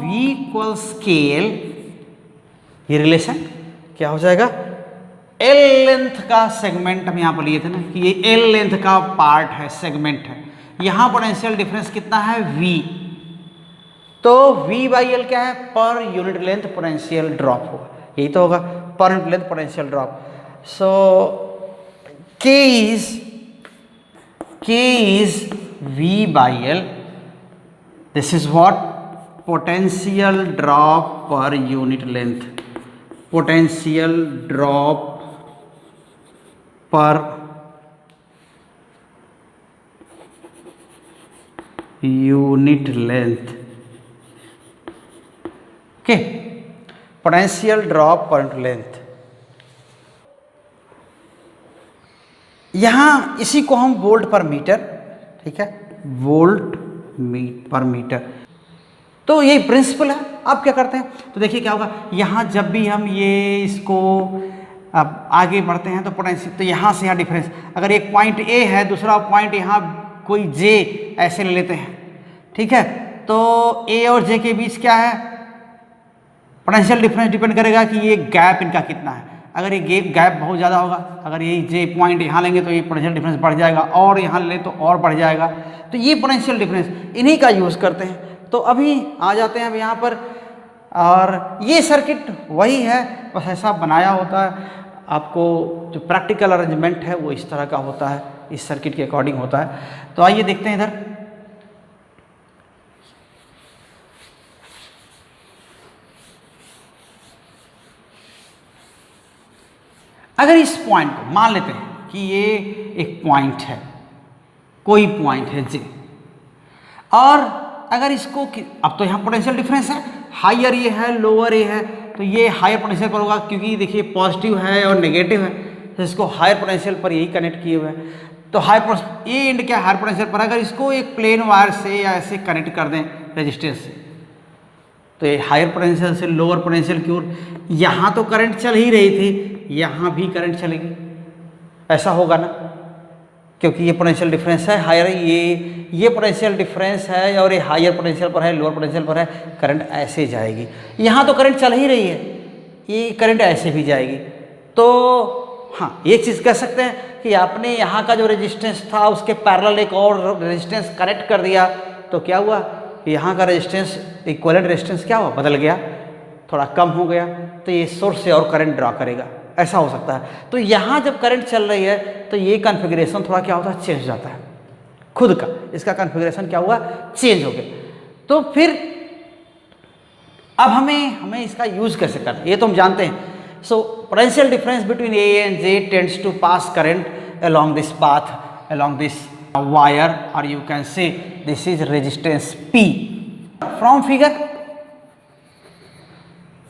V equals KL, ये रिलेशन क्या हो जाएगा, L लेंथ का सेगमेंट हम यहाँ पर लिए थे ना कि ये L लेंथ का पार्ट है, सेगमेंट है। यहाँ पोटेंशियल डिफरेंस कितना है, V, तो V/L क्या है, per unit length potential drop होगा, यही तो होगा, per unit length potential drop. So K is V/L, this is what, potential drop per unit length, potential drop per unit length, okay, potential drop per unit length। यहाँ इसी को हम volt पर metre, ठीक है, वोल्ट पर metre, तो यही प्रिंसिपल है। अब क्या करते हैं, तो देखिए क्या होगा, यहाँ जब भी हम ये इसको अब आगे बढ़ते हैं तो पोटेंशियल, तो यहाँ से यहाँ डिफरेंस, अगर एक पॉइंट A है, दूसरा पॉइंट यहाँ कोई J, ऐसे ले लेते हैं, ठीक है, तो A और J के बीच क्या है, पोटेंशियल डिफरेंस डिपेंड करेगा कि ये गैप इनका कितना है। अगर ये गैप बहुत ज़्यादा होगा, अगर ये J पॉइंट यहाँ लेंगे तो ये पोटेंशियल डिफरेंस बढ़ जाएगा, और यहाँ लें तो और बढ़ जाएगा। तो ये पोटेंशियल डिफरेंस इन्हीं का यूज़ करते हैं। तो अभी आ जाते हैं अब यहाँ पर, और ये सर्किट वही है, बस ऐसा बनाया होता है। आपको जो प्रैक्टिकल अरेंजमेंट है वो इस तरह का होता है, इस सर्किट के अकॉर्डिंग होता है। तो आइए देखते हैं इधर, अगर इस पॉइंट को मान लेते हैं कि ये एक पॉइंट है, कोई पॉइंट है J, और अगर इसको अब तो यहाँ पोटेंशियल डिफरेंस है, हायर ये है, लोअर ये है, तो ये हायर पोटेंशियल पर होगा, क्योंकि देखिए पॉजिटिव है और नेगेटिव है, तो इसको हायर पोटेंशियल पर यही कनेक्ट किए हुए हैं। तो ये एंड क्या हायर पोटेंशियल पर, अगर इसको एक प्लेन वायर से या ऐसे कनेक्ट कर दें रेजिस्टेंस से, तो ये हायर पोटेंशियल से लोअर पोटेंशियल की ओर, यहाँ तो करंट चल ही रही थी, यहाँ भी करंट चलेगी, ऐसा होगा ना, क्योंकि ये पोटेंशियल डिफरेंस है हायर, ये पोटेंशियल डिफरेंस है और ये हायर पोटेंशियल पर है, लोअर पोटेंशियल पर है, करंट ऐसे जाएगी। यहाँ तो करंट चल ही रही है, ये करंट ऐसे भी जाएगी। तो हाँ, एक चीज़ कह सकते हैं कि आपने यहाँ का जो रेजिस्टेंस था उसके पैरेलल एक और रेजिस्टेंस कनेक्ट कर दिया, तो क्या हुआ, यहाँ का रेजिस्टेंस इक्विवेलेंट रेजिस्टेंस क्या हुआ, बदल गया, थोड़ा कम हो गया, तो ये सोर्स से और करंट ड्रा करेगा, ऐसा हो सकता है। तो यहाँ जब करंट चल रही है तो ये कॉन्फ़िगरेशन थोड़ा क्या होता है, चेंज हो जाता है, खुद का इसका कॉन्फ़िगरेशन क्या हुआ, चेंज हो गया। तो फिर अब हमें इसका यूज़ कैसे करना है ये तो हम जानते हैं। So potential difference between A and J tends to pass current along this path, along this wire, or you can say this is resistance P. From figure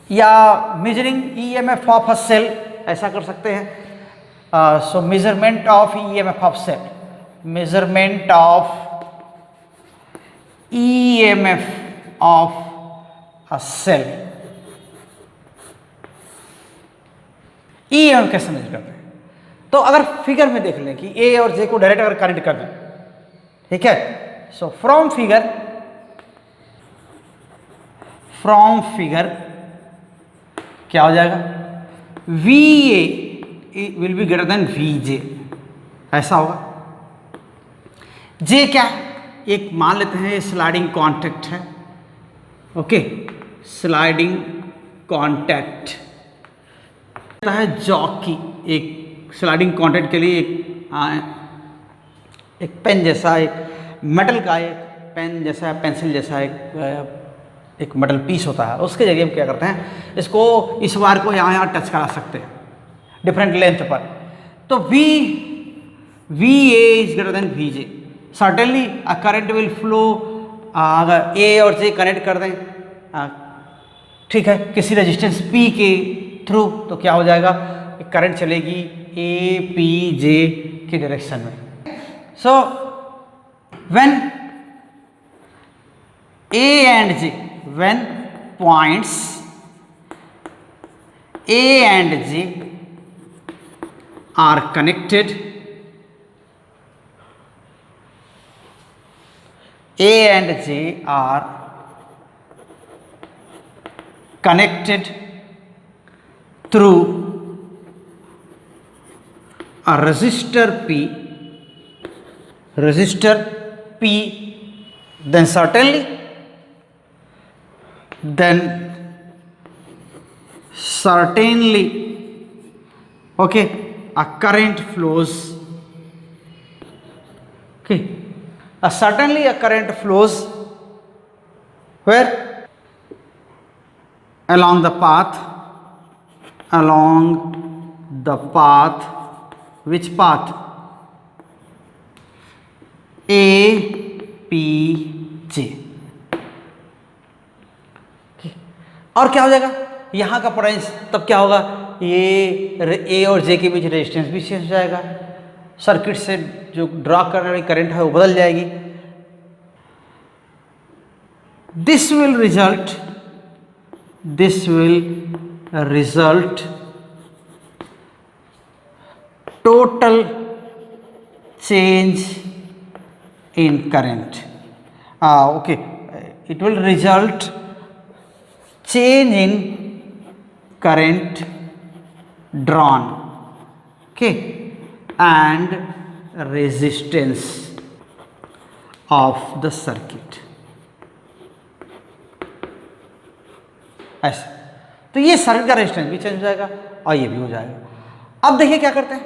या measuring EMF of a cell ऐसा कर सकते हैं। So measurement of EMF of cell, measurement of EMF of a cell, EMF कैसे major करते हैं, तो अगर फिगर में देख लें कि ए और जे को डायरेक्ट अगर कनेक्ट कर दें, ठीक है, सो फ्रॉम फिगर क्या हो जाएगा, V A will be greater than V J, ऐसा होगा। जे क्या, एक मान लेते हैं स्लाइडिंग कॉन्टैक्ट है, ओके, स्लाइडिंग कॉन्टैक्ट है जॉकी, एक स्लाइडिंग कॉन्टैक्ट के लिए एक पेन जैसा, एक मेटल का एक पेन जैसा, पेंसिल जैसा एक मेटल पीस होता है, उसके जरिए हम क्या करते हैं, इसको इस वायर को यहाँ टच करा सकते हैं डिफरेंट लेंथ पर। तो V A is greater than V J, certainly a current will flow, अगर ए और जे कनेक्ट कर दें, ठीक है, किसी रेजिस्टेंस पी के थ्रू, तो क्या हो जाएगा, करंट चलेगी ए पी जे की डायरेक्शन में। So when A and J, when points A and J are connected, A and J are connected through a resistor P, then certainly okay, a current flows, okay, certainly a current flows where, along the path, which path, A P J, और क्या हो जाएगा, यहाँ का potential तब क्या होगा, ये ए और जे के बीच रेजिस्टेंस भी चेंज हो जाएगा, सर्किट से जो ड्रा करने वाली करंट है वो बदल जाएगी। This will result total change in current, okay, it will result change in current drawn, okay, and resistance of the circuit, ऐसे। तो ये सर्किट का रेजिस्टेंस भी चेंज हो जाएगा और ये भी हो जाएगा। अब देखिए क्या करते हैं,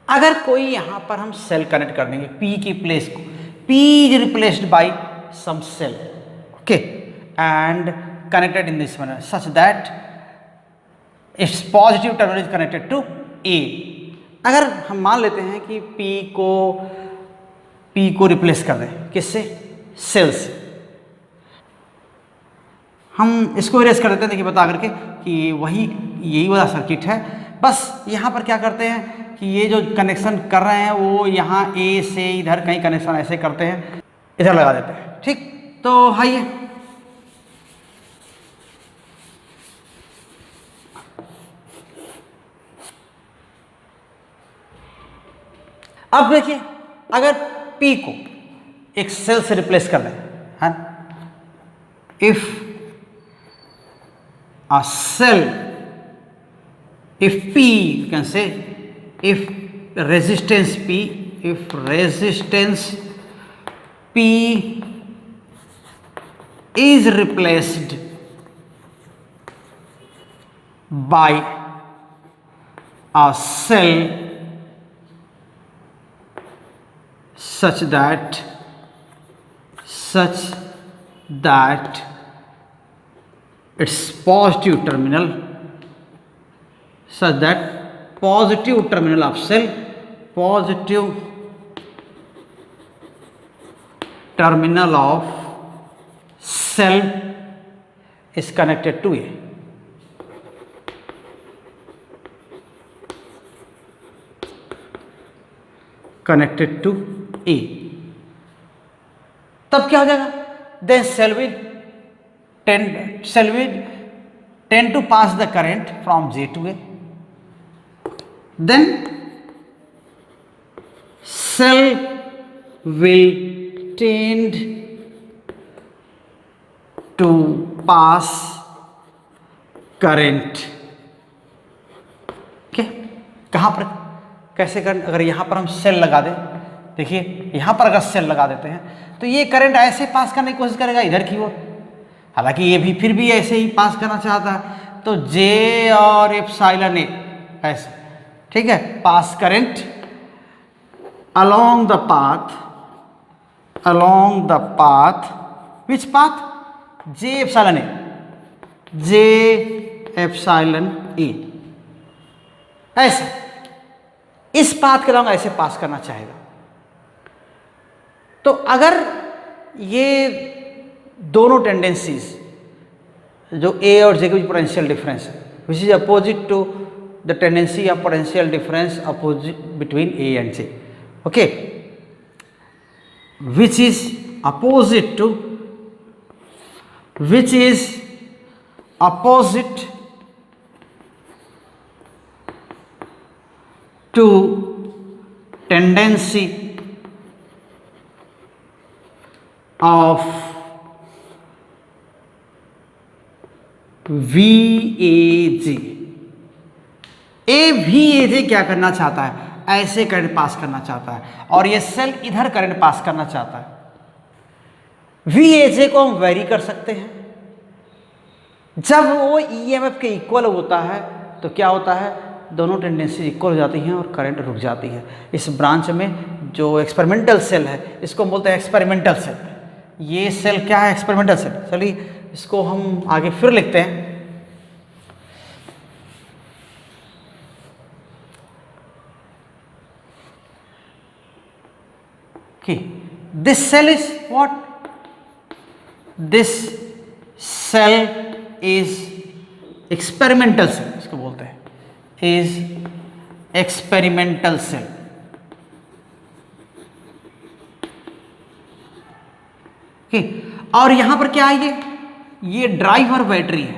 अगर कोई यहां पर हम सेल कनेक्ट कर देंगे, P की प्लेस को, P is replaced by some cell, okay, and connected in this manner such that its positive terminal is connected to A। अगर हम मान लेते हैं कि P को रिप्लेस कर दें, किससे, सेल से, हम इसको इरेज कर देते हैं, देखिए बता करके कि यही वाला सर्किट है, बस यहाँ पर क्या करते हैं कि ये जो कनेक्शन कर रहे हैं वो यहाँ ए से इधर कहीं कनेक्शन ऐसे करते हैं, इधर लगा देते हैं, ठीक। तो आइए अब देखिए, अगर P को एक सेल से रिप्लेस कर दें, है, if a cell, if P, you can say if resistance P, if resistance P is replaced by a cell such that its positive terminal, such that positive terminal of cell, positive terminal of cell is connected to A. Connected to A, तब क्या हो जाएगा? Then cell will tend to pass the current from J to A. Then cell will tend to pass current. Okay, कहाँ पर कैसे current? अगर यहाँ पर हम सेल लगा दें, देखिए यहाँ पर अगर सेल लगा देते हैं तो ये करंट ऐसे पास करने की कोशिश करेगा इधर की ओर, हालांकि ये भी फिर भी ऐसे ही पास करना चाहता है, तो J और एप्सिलॉन A ऐसे, ठीक है, pass current along the path, which path? J epsilon A, ऐसे इस पाथ के अलॉन्ग ऐसे पास करना चाहेगा। तो अगर ये दोनों टेंडेंसीज जो A और J के बीच पोटेंशियल डिफरेंस है, which is opposite to the tendency of potential difference opposite between A and J, okay, which is opposite to tendency of VAJ। VAJ क्या करना चाहता है? ऐसे करंट पास करना चाहता है, और ये सेल इधर करंट पास करना चाहता है। VAJ को हम वेरी कर सकते हैं, जब वो EMF के इक्वल होता है तो क्या होता है? दोनों टेंडेंसी इक्वल हो जाती हैं और करंट रुक जाती है। इस ब्रांच में जो एक्सपेरिमेंटल सेल है इसको हम बोलते हैं एक्सपेरिमेंटल सेल। ये सेल क्या है? Experimental cell. चलिए इसको हम आगे फिर लिखते हैं। This cell is what? This cell is experimental cell, इसको बोलते हैं, is experimental cell। okay, और यहां पर क्या है? ये ड्राइवर बैटरी है,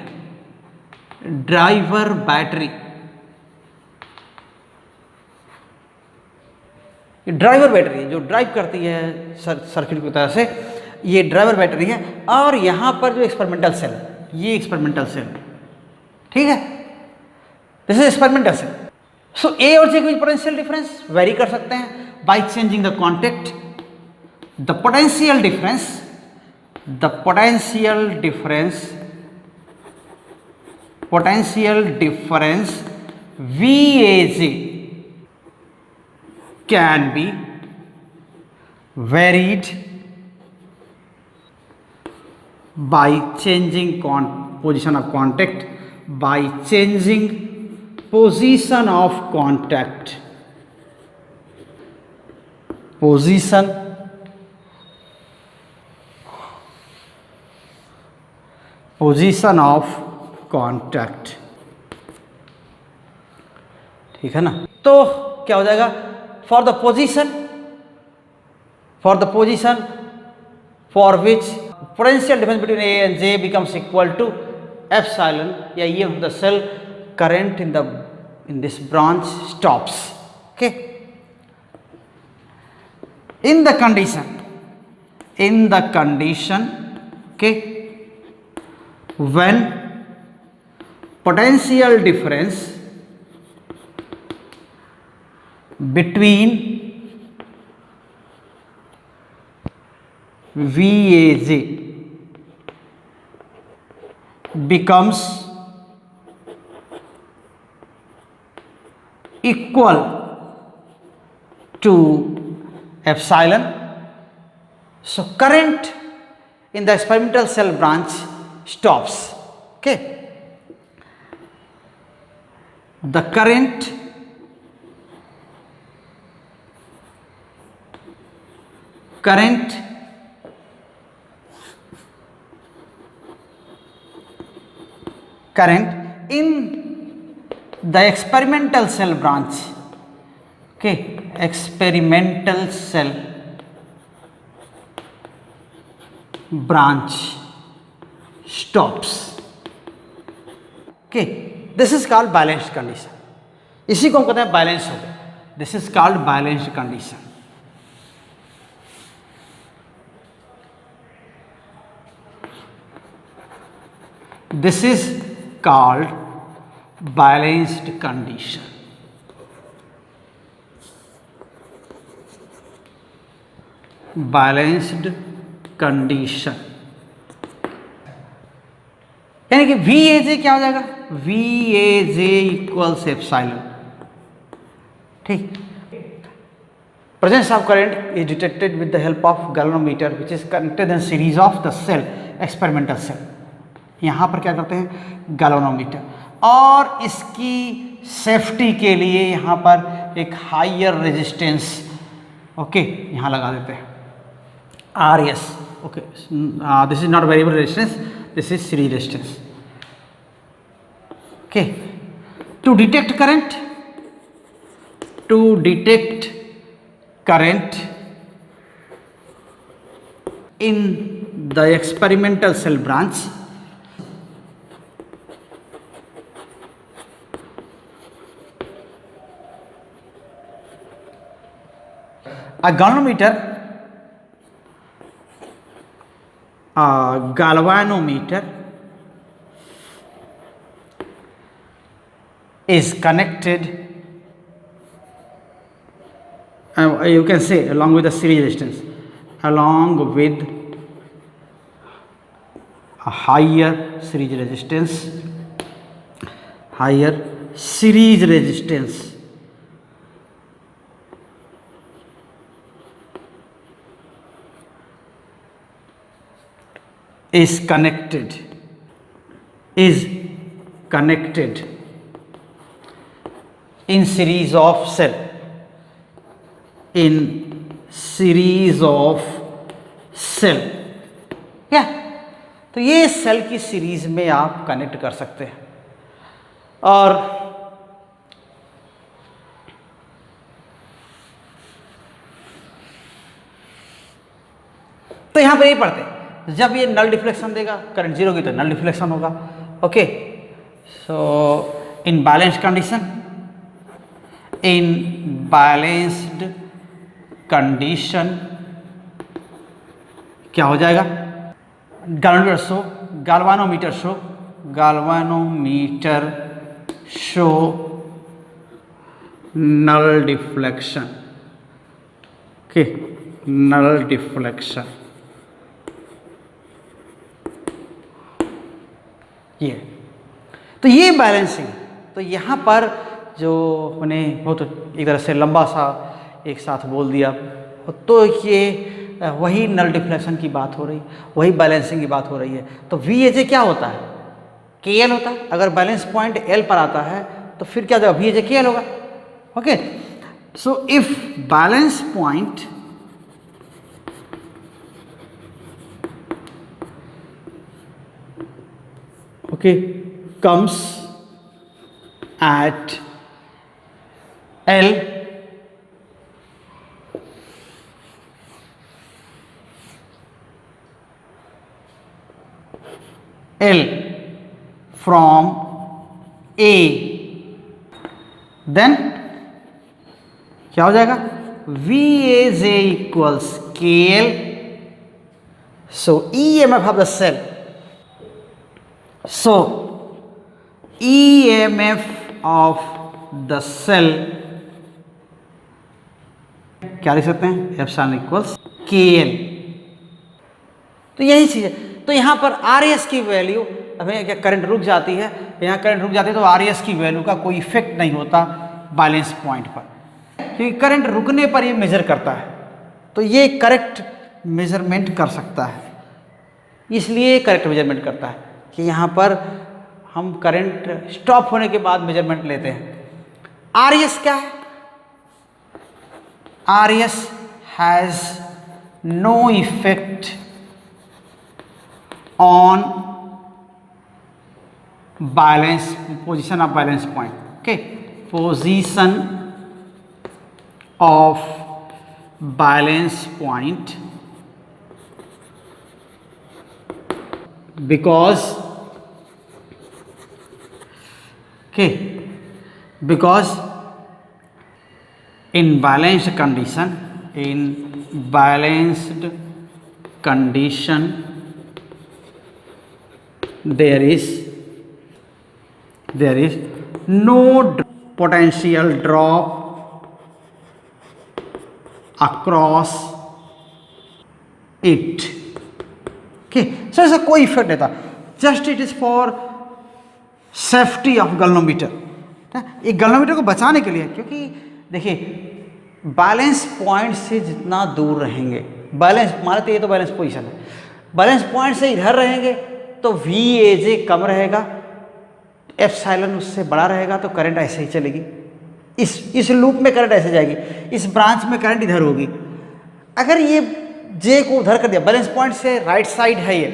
ड्राइवर बैटरी। ड्राइवर बैटरी जो ड्राइव करती है सर्किट की तरह से, ये ड्राइवर बैटरी है। और यहां पर जो एक्सपेरिमेंटल सेल, ये एक्सपेरिमेंटल सेल, ठीक है, this is experimental cell. So A और J के बीच पोटेंशियल डिफरेंस वेरी कर सकते हैं by changing the contact. The potential difference VAJ can be varied by changing position of contact, by changing position of contact, position of contact, ठीक है ना? तो क्या हो जाएगा? for the position for which potential difference between A and J becomes equal to epsilon, या ये the cell current in this branch stops। okay, in the condition okay, when potential difference between VAJ becomes equal to epsilon. So current in the experimental cell branch stops. Okay, the current in the experimental cell branch, okay, experimental cell branch stops. Okay, this is called balanced condition. इसी को हम कहते हैं balance हो गया. This is called balanced condition. This is called balanced condition. Balanced condition यानी कि VAJ क्या हो जाएगा? VAJ equals epsilon. ठीक. Presence of current is detected with the help of galvanometer which is connected in series of the cell, experimental cell. यहाँ पर क्या करते हैं? गैल्वेनोमीटर. और इसकी सेफ्टी के लिए यहाँ पर एक हायर रेजिस्टेंस, ओके, यहाँ लगा देते हैं RS. Okay, this is not variable resistance, this is series resistance. Okay, to detect current in the experimental cell branch, a galvanometer is connected, you can say along with the series resistance, along with a higher series resistance is connected in series of cell, या तो ये cell की series में आप connect कर सकते हैं. और तो यहां पे यही पढ़ते हैं, जब ये नल डिफ्लेक्शन देगा, करंट जीरो की तो नल डिफ्लेक्शन होगा. ओके, सो इन बैलेंस्ड कंडीशन क्या हो जाएगा? galvanometer show null deflection. Okay, null deflection. ये तो ये बैलेंसिंग. तो यहाँ पर जो मैंने बहुत एक तरह से लंबा सा एक साथ बोल दिया, तो ये वही नल डिफ्लेक्शन की बात हो रही, वही बैलेंसिंग की बात हो रही है. तो VAJ क्या होता है? KL होता है. अगर बैलेंस पॉइंट L पर आता है तो फिर क्या होगा? VAJ KL होगा. Okay, so if balance point comes at L, from A, then क्या हो जाएगा? VAJ equals KL. So EMF of the cell, so EMF of the cell क्या लिख सकते हैं, एप्सिलॉन इक्वल्स के एल। तो यही चीज़ है। तो यहाँ पर आर एस की वैल्यू, हमें क्या करंट रुक जाती है, यहाँ करंट रुक जाती है तो आर एस की वैल्यू का कोई इफेक्ट नहीं होता बैलेंस पॉइंट पर, क्योंकि करंट रुकने पर ये मेजर करता है, तो ये करेक्ट मेजरमेंट कर सकता है, इसलिए करेक्ट मेजरमेंट करता है कि यहाँ पर हम करंट स्टॉप होने के बाद मेजरमेंट लेते हैं। आर एस क्या है, R S has no effect on balance position of balance point, okay, position of balance point, because okay, because in balanced condition there is no potential drop across it, okay, so ऐसा कोई effect नहीं था, just it is for safety of galvanometer, एक galvanometer को बचाने के लिए, क्योंकि देखिए बैलेंस पॉइंट से जितना दूर रहेंगे, बैलेंस मानते ये तो बैलेंस पोजीशन है, बैलेंस पॉइंट से इधर रहेंगे तो वी ए जे कम रहेगा, एप्सिलॉन उससे बड़ा रहेगा, तो करंट ऐसे ही चलेगी, इस लूप में करंट ऐसे जाएगी, इस ब्रांच में करंट इधर होगी। अगर ये जे को उधर कर दिया, बैलेंस पॉइंट से राइट साइड है ये,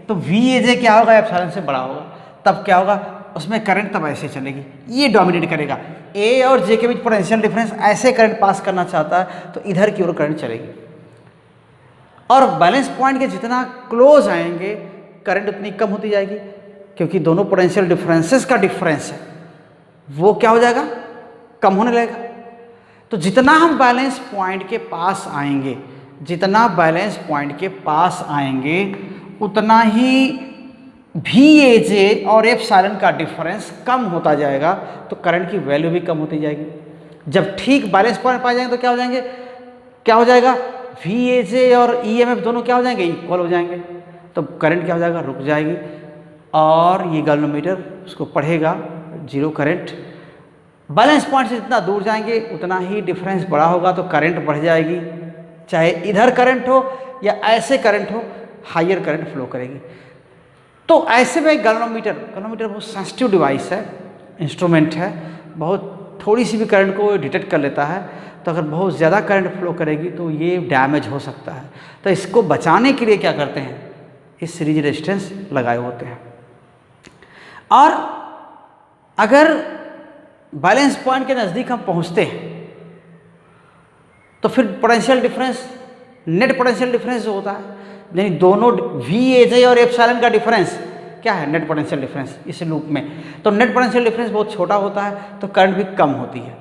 तो वी ए जे क्या होगा, एप्सिलॉन से बड़ा होगा, तब क्या होगा, उसमें करंट तब ऐसे चलेगी, ये डोमिनेट करेगा। ए और जे के बीच पोटेंशियल डिफरेंस ऐसे करंट पास करना चाहता है तो इधर की ओर करंट चलेगी, और बैलेंस पॉइंट के जितना क्लोज आएंगे करंट उतनी कम होती जाएगी, क्योंकि दोनों पोटेंशियल डिफरेंसेस का डिफरेंस है वो क्या हो जाएगा, कम होने लगेगा। तो जितना हम बैलेंस पॉइंट के पास आएंगे, जितना बैलेंस पॉइंट के पास आएंगे उतना ही वी ए जे और एप्सिलॉन का डिफरेंस कम होता जाएगा, तो करंट की वैल्यू भी कम होती जाएगी। जब ठीक बैलेंस पॉइंट पाए जाएंगे तो क्या हो जाएंगे, क्या हो जाएगा, वी ए जे और ई एम एफ दोनों क्या हो जाएंगे, इक्वल हो जाएंगे, तो करंट क्या हो जाएगा, रुक जाएगी, और ये गैल्वेनोमीटर उसको पढ़ेगा जीरो करंट। बैलेंस पॉइंट से जितना दूर जाएंगे उतना ही डिफरेंस बड़ा होगा, तो करंट बढ़ जाएगी, चाहे इधर करंट हो या ऐसे करंट हो, हायर करंट फ्लो करेगी। तो ऐसे में गैल्वेनोमीटर बहुत सेंसिटिव डिवाइस है, इंस्ट्रूमेंट है, बहुत थोड़ी सी भी करंट को डिटेक्ट कर लेता है, तो अगर बहुत ज़्यादा करंट फ्लो करेगी तो ये डैमेज हो सकता है। तो इसको बचाने के लिए क्या करते हैं, इस सीरीज रेजिस्टेंस लगाए होते हैं। और अगर बैलेंस पॉइंट के नज़दीक हम पहुंचते हैं तो फिर potential difference, net potential difference जो होता है, यानी दोनों वी ए जे और एप्सिलॉन का डिफरेंस क्या है, नेट पोटेंशियल डिफरेंस इस लूप में, तो नेट पोटेंशियल डिफरेंस बहुत छोटा होता है, तो करंट भी कम होती है।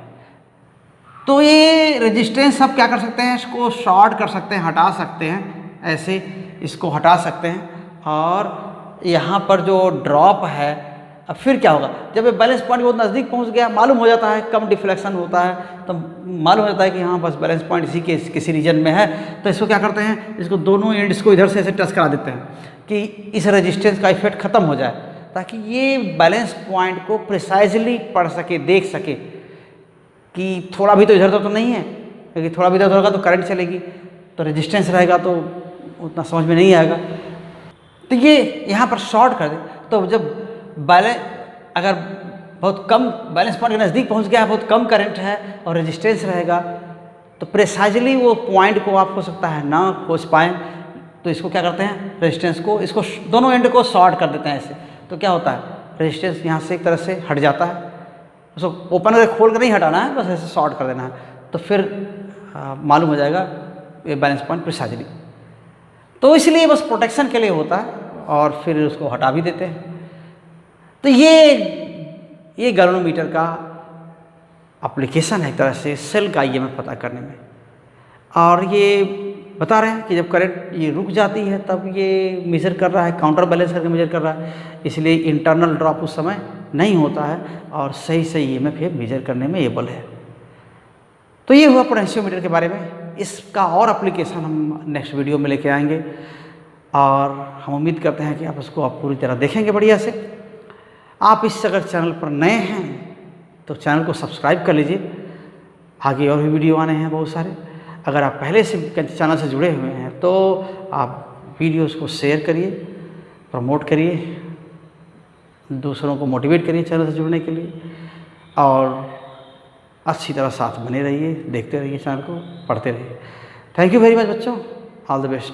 तो ये रेजिस्टेंस आप क्या कर सकते हैं, इसको शॉर्ट कर सकते हैं, हटा सकते हैं, ऐसे इसको हटा सकते हैं, और यहाँ पर जो ड्रॉप है, अब फिर क्या होगा, जब ये बैलेंस पॉइंट बहुत नज़दीक पहुँच गया, मालूम हो जाता है कम डिफ्लेक्शन होता है, तो मालूम हो जाता है कि हाँ बस बैलेंस पॉइंट इसी के किसी रीजन में है, तो इसको क्या करते हैं, इसको दोनों एंड्स को इधर से ऐसे टच करा देते हैं कि इस रेजिस्टेंस का इफेक्ट ख़त्म हो जाए, ताकि ये बैलेंस पॉइंट को प्रिसाइजली पढ़ सके, देख सके कि थोड़ा भी तो इधर तो नहीं है, क्योंकि थोड़ा भी इधर होगा तो करंट चलेगी, तो रेजिस्टेंस रहेगा तो उतना समझ में नहीं आएगा। तो ये यहाँ पर शॉर्ट कर दे, तो जब बैलेंस अगर बहुत कम बैलेंस पॉइंट के नज़दीक पहुँच गया है, बहुत कम करंट है और रेजिस्टेंस रहेगा, तो प्रिसाइजली वो पॉइंट को आप हो सकता है ना खोज पाएँ, तो इसको क्या करते हैं, रेजिस्टेंस को, इसको दोनों एंड को शॉर्ट कर देते हैं ऐसे, तो क्या होता है, रेजिस्टेंस यहाँ से एक तरह से हट जाता है, उसको ओपन करके खोल कर नहीं हटाना है, बस ऐसे शॉर्ट कर देना है, तो फिर मालूम हो जाएगा ये बैलेंस पॉइंट प्रिसाइजली। तो इसलिए बस प्रोटेक्शन के लिए होता है, और फिर उसको हटा भी देते हैं। तो ये गैल्वेनोमीटर का एप्लीकेशन है एक तरह से सेल का ईएमएफ पता करने में, और ये बता रहे हैं कि जब करंट ये रुक जाती है तब ये मेजर कर रहा है, काउंटर बैलेंस करके मेजर कर रहा है, इसलिए इंटरनल ड्रॉप उस समय नहीं होता है, और सही ईएमएफ ये मेजर करने में एबल है। तो ये हुआ पोटेंशियोमीटर के बारे में। इसका और एप्लीकेशन हम नेक्स्ट वीडियो में लेके आएंगे और हम उम्मीद करते हैं कि आप उसको पूरी तरह देखेंगे बढ़िया से। आप इस अगर चैनल पर नए हैं तो चैनल को सब्सक्राइब कर लीजिए, आगे और भी वीडियो आने हैं बहुत सारे। अगर आप पहले से चैनल से जुड़े हुए हैं तो आप वीडियोस को शेयर करिए, प्रमोट करिए, दूसरों को मोटिवेट करिए चैनल से जुड़ने के लिए, और अच्छी तरह साथ बने रहिए, देखते रहिए चैनल को, पढ़ते रहिए। थैंक यू वेरी मच बच्चों, ऑल द बेस्ट।